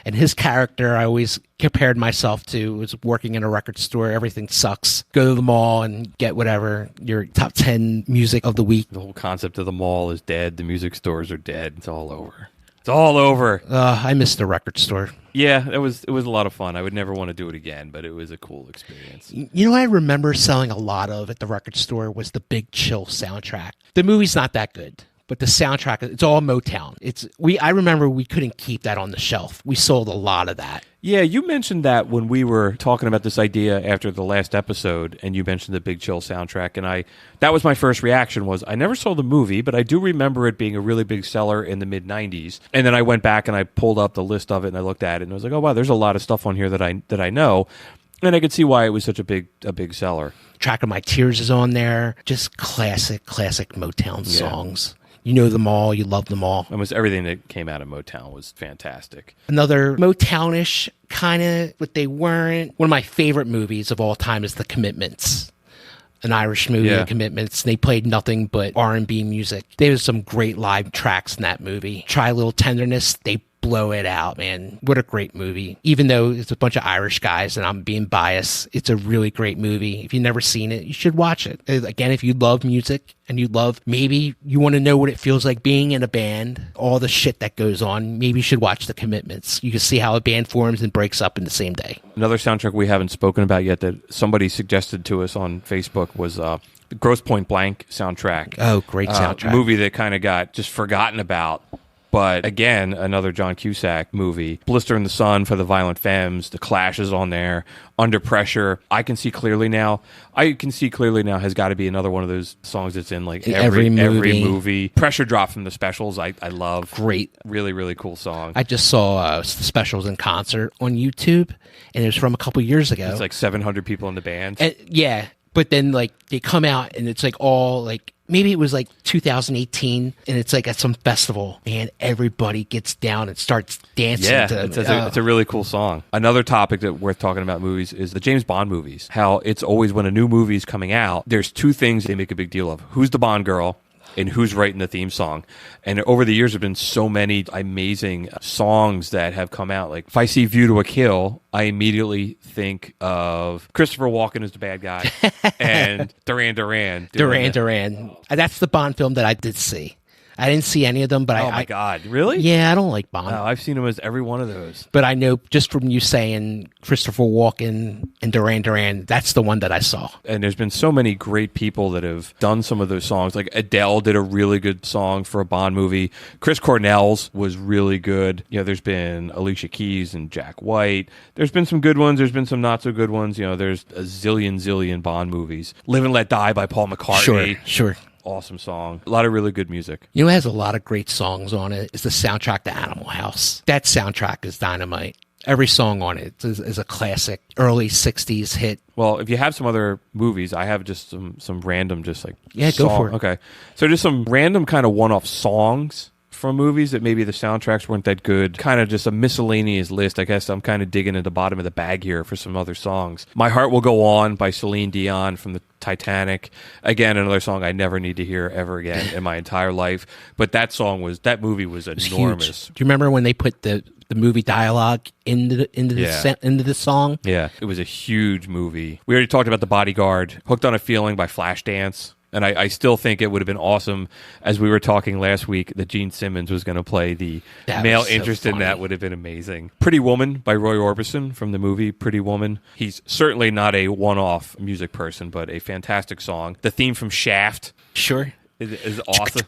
And his character, I always compared myself to, was working in a record store. Everything sucks. Go to the mall and get whatever, your top 10 music of the week. The whole concept of the mall is dead. The music stores are dead. It's all over. It's all over. I miss the record store. Yeah, it was a lot of fun. I would never want to do it again, but it was a cool experience. You know what I remember selling a lot of at the record store was the Big Chill soundtrack. The movie's not that good, but the soundtrack, it's all Motown. I remember we couldn't keep that on the shelf. We sold a lot of that. Yeah, you mentioned that when we were talking about this idea after the last episode, and you mentioned the Big Chill soundtrack, and that was my first reaction was, I never saw the movie, but I do remember it being a really big seller in the mid-90s. And then I went back and I pulled up the list of it, and I looked at it, and I was like, oh, wow, there's a lot of stuff on here that I know. And I could see why it was such a big seller. Track of My Tears is on there. Just classic Motown songs. You know them all. You love them all. Almost everything that came out of Motown was fantastic. Another Motownish kind of, but they weren't. One of my favorite movies of all time is The Commitments. An Irish movie, The Commitments. They played nothing but R&B music. There was some great live tracks in that movie. Try a Little Tenderness. They blow it out, man. What a great movie. Even though it's a bunch of Irish guys and I'm being biased, it's a really great movie. If you've never seen it, you should watch it. Again, if you love music and maybe you want to know what it feels like being in a band, all the shit that goes on, maybe you should watch The Commitments. You can see how a band forms and breaks up in the same day. Another soundtrack we haven't spoken about yet that somebody suggested to us on Facebook was the Grosse Pointe Blank soundtrack. Oh, great soundtrack. Movie that kind of got just forgotten about. But again, another John Cusack movie. Blister in the Sun for the Violent Femmes. The Clash is on there. Under Pressure. I Can See Clearly Now has got to be another one of those songs that's in like every movie. Pressure Drop from the Specials. I love. Great. Really, really cool song. I just saw Specials in concert on YouTube, and it was from a couple years ago. It's like 700 people in the band. Yeah. But then like they come out and it's like all like, maybe it was like 2018 and it's like at some festival and everybody gets down and starts dancing. Yeah, it's a really cool song. Another topic that worth talking about movies is the James Bond movies. How it's always when a new movie is coming out, there's two things they make a big deal of. Who's the Bond girl? And who's writing the theme song. And over the years, there have been so many amazing songs that have come out. Like, if I see View to a Kill, I immediately think of Christopher Walken as the bad guy and Duran Duran. Duran. That's the Bond film that I did see. I didn't see any of them, but oh my God, really? Yeah, I don't like Bond. No, I've seen him as every one of those. But I know just from you saying Christopher Walken and Duran Duran, that's the one that I saw. And there's been so many great people that have done some of those songs. Like Adele did a really good song for a Bond movie. Chris Cornell's was really good. You know, there's been Alicia Keys and Jack White. There's been some good ones. There's been some not so good ones. You know, there's a zillion Bond movies. Live and Let Die by Paul McCartney. Sure. Awesome song. A lot of really good music. You know, it has a lot of great songs on it. It's the soundtrack to Animal House. That soundtrack is dynamite. Every song on it is a classic early 60s hit. Well, if you have some other movies, I have just some random just like go for it. Okay. So just some random kind of one-off songs from movies that maybe the soundtracks weren't that good. Kind of just a miscellaneous list. I guess I'm kind of digging at the bottom of the bag here for some other songs. My Heart Will Go On by Celine Dion from the Titanic. Again, another song I never need to hear ever again in my entire life. But that movie was enormous. Do you remember when they put the movie dialogue into the song? Yeah, it was a huge movie. We already talked about The Bodyguard. Hooked on a Feeling by Flashdance. And I still think it would have been awesome, as we were talking last week, that Gene Simmons was going to play the male interest in that. Would have been amazing. Pretty Woman by Roy Orbison from the movie Pretty Woman. He's certainly not a one-off music person, but a fantastic song. The theme from Shaft. Sure. Is awesome.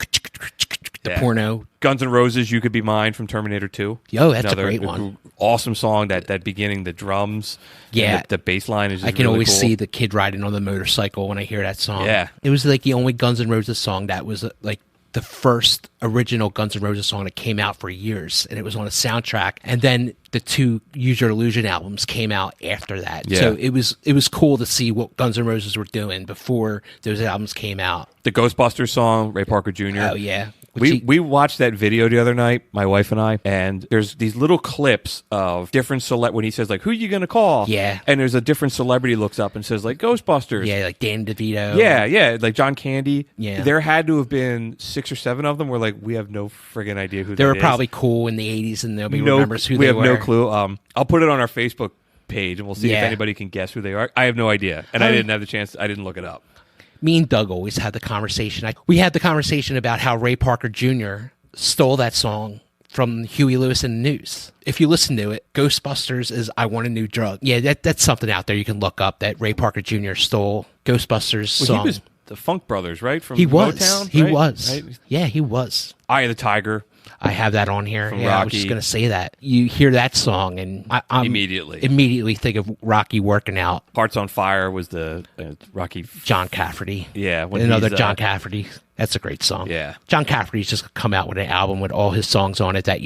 The porno. Guns N' Roses, You Could Be Mine from Terminator 2. Yo, that's another, a great one. Awesome song, that beginning, the drums. Yeah. The bass line is just I can really always cool. see the kid riding on the motorcycle when I hear that song. Yeah. It was like the only Guns N' Roses song that was like the first original Guns N' Roses song that came out for years, and it was on a soundtrack. And then the 2 Use Your Illusion albums came out after that. Yeah. So it was cool to see what Guns N' Roses were doing before those albums came out. The Ghostbusters song, Ray Parker Jr. Oh, yeah. We watched that video the other night, my wife and I, and there's these little clips of different when he says, like, who are you going to call? Yeah. And there's a different celebrity looks up and says, like, Ghostbusters. Yeah, like Dan DeVito. Yeah, like John Candy. Yeah. There had to have been 6 or 7 of them where, like, we have no friggin' idea who They were is. probably cool in the 80s, and nobody remembers who they were. We have no clue. I'll put it on our Facebook page, and we'll see if Yeah. anybody can guess who they are. I have no idea, and I didn't have the chance. I didn't look it up. Me and Doug always had the conversation. We had the conversation about how Ray Parker Jr. stole that song from Huey Lewis and the News. If you listen to it, Ghostbusters is I Want a New Drug. Yeah, that's something out there you can look up, that Ray Parker Jr. stole Ghostbusters song. He was the Funk Brothers, right? From he was. Motown, he right? was. Right? Yeah, he was. Eye of the Tiger. I have that on here. From Yeah, I was Rocky. just going to say that. You hear that song, and I immediately think of Rocky working out. Hearts on Fire was the Rocky. John Cafferty. Yeah. Another John Cafferty. That's a great song. Yeah. John Cafferty's just come out with an album with all his songs on it that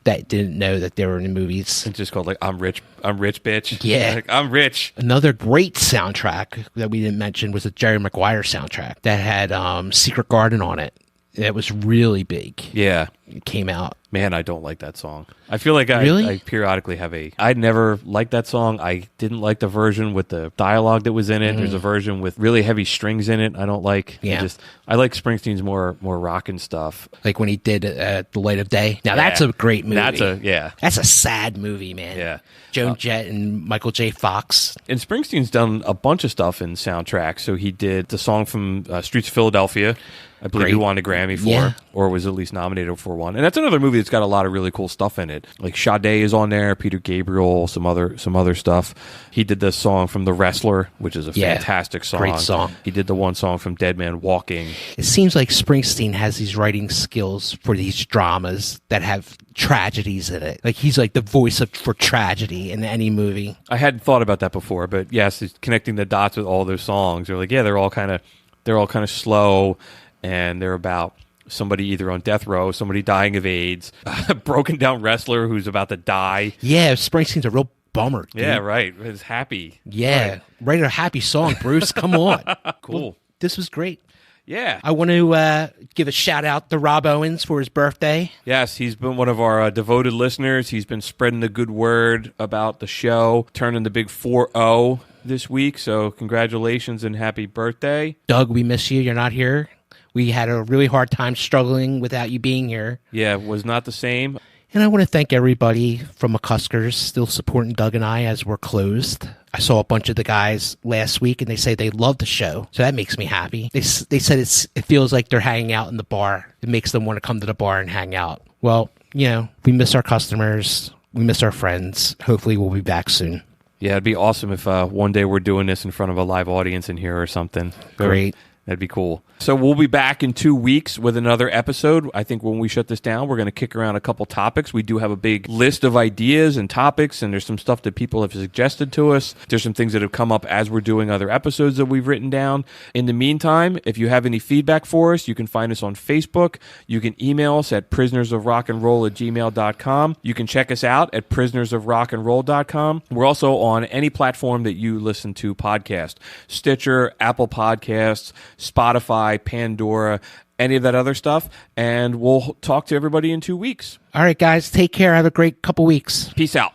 that didn't know that they were in the movies. It's just called, like, I'm rich, bitch. Yeah. Like, I'm rich. Another great soundtrack that we didn't mention was the Jerry Maguire soundtrack that had Secret Garden on it. That was really big. Yeah. It came out. Man, I don't like that song. I feel like Really? I periodically have I'd never liked that song. I didn't like the version with the dialogue that was in it. There's a version with really heavy strings in it I don't like. Yeah. I like Springsteen's more rockin' stuff. Like when he did The Light of Day. Now, that's a great movie. That's a sad movie, man. Yeah. Joan Jett and Michael J. Fox. And Springsteen's done a bunch of stuff in soundtracks. So he did the song from Streets of Philadelphia. I believe he won a Grammy for, or was at least nominated for one. And that's another movie that's got a lot of really cool stuff in it. Like Sade is on there, Peter Gabriel, some other stuff. He did the song from The Wrestler, which is a fantastic song. Great song. He did the one song from Dead Man Walking. It seems like Springsteen has these writing skills for these dramas that have tragedies in it. Like he's like the voice for tragedy in any movie. I hadn't thought about that before, but yes, it's connecting the dots with all those songs. They're like, yeah, they're all kind of slow. And they're about somebody either on death row, somebody dying of AIDS, a broken down wrestler who's about to die. Yeah, Springsteen's a real bummer. Dude. Yeah, right. It's happy. Yeah, right. Write a happy song, Bruce. Come on. Cool. Well, this was great. Yeah. I want to give a shout out to Rob Owens for his birthday. Yes, he's been one of our devoted listeners. He's been spreading the good word about the show, turning the big 4-0 this week. So congratulations and happy birthday. Doug, we miss you. You're not here. We had a really hard time struggling without you being here. Yeah, it was not the same. And I want to thank everybody from McCuskers still supporting Doug and I as we're closed. I saw a bunch of the guys last week, and they say they love the show, so that makes me happy. They said it feels like they're hanging out in the bar. It makes them want to come to the bar and hang out. Well, we miss our customers. We miss our friends. Hopefully we'll be back soon. Yeah, it'd be awesome if one day we're doing this in front of a live audience in here or something. Great. That'd be cool. So we'll be back in 2 weeks with another episode. I think when we shut this down, we're going to kick around a couple topics. We do have a big list of ideas and topics, and there's some stuff that people have suggested to us. There's some things that have come up as we're doing other episodes that we've written down. In the meantime, if you have any feedback for us, you can find us on Facebook. You can email us at prisonersofrockandroll@gmail.com. You can check us out at prisonersofrockandroll.com. We're also on any platform that you listen to podcast. Stitcher, Apple Podcasts, Spotify, Pandora, any of that other stuff. And we'll talk to everybody in 2 weeks. All right, guys, take care. Have a great couple weeks. Peace out.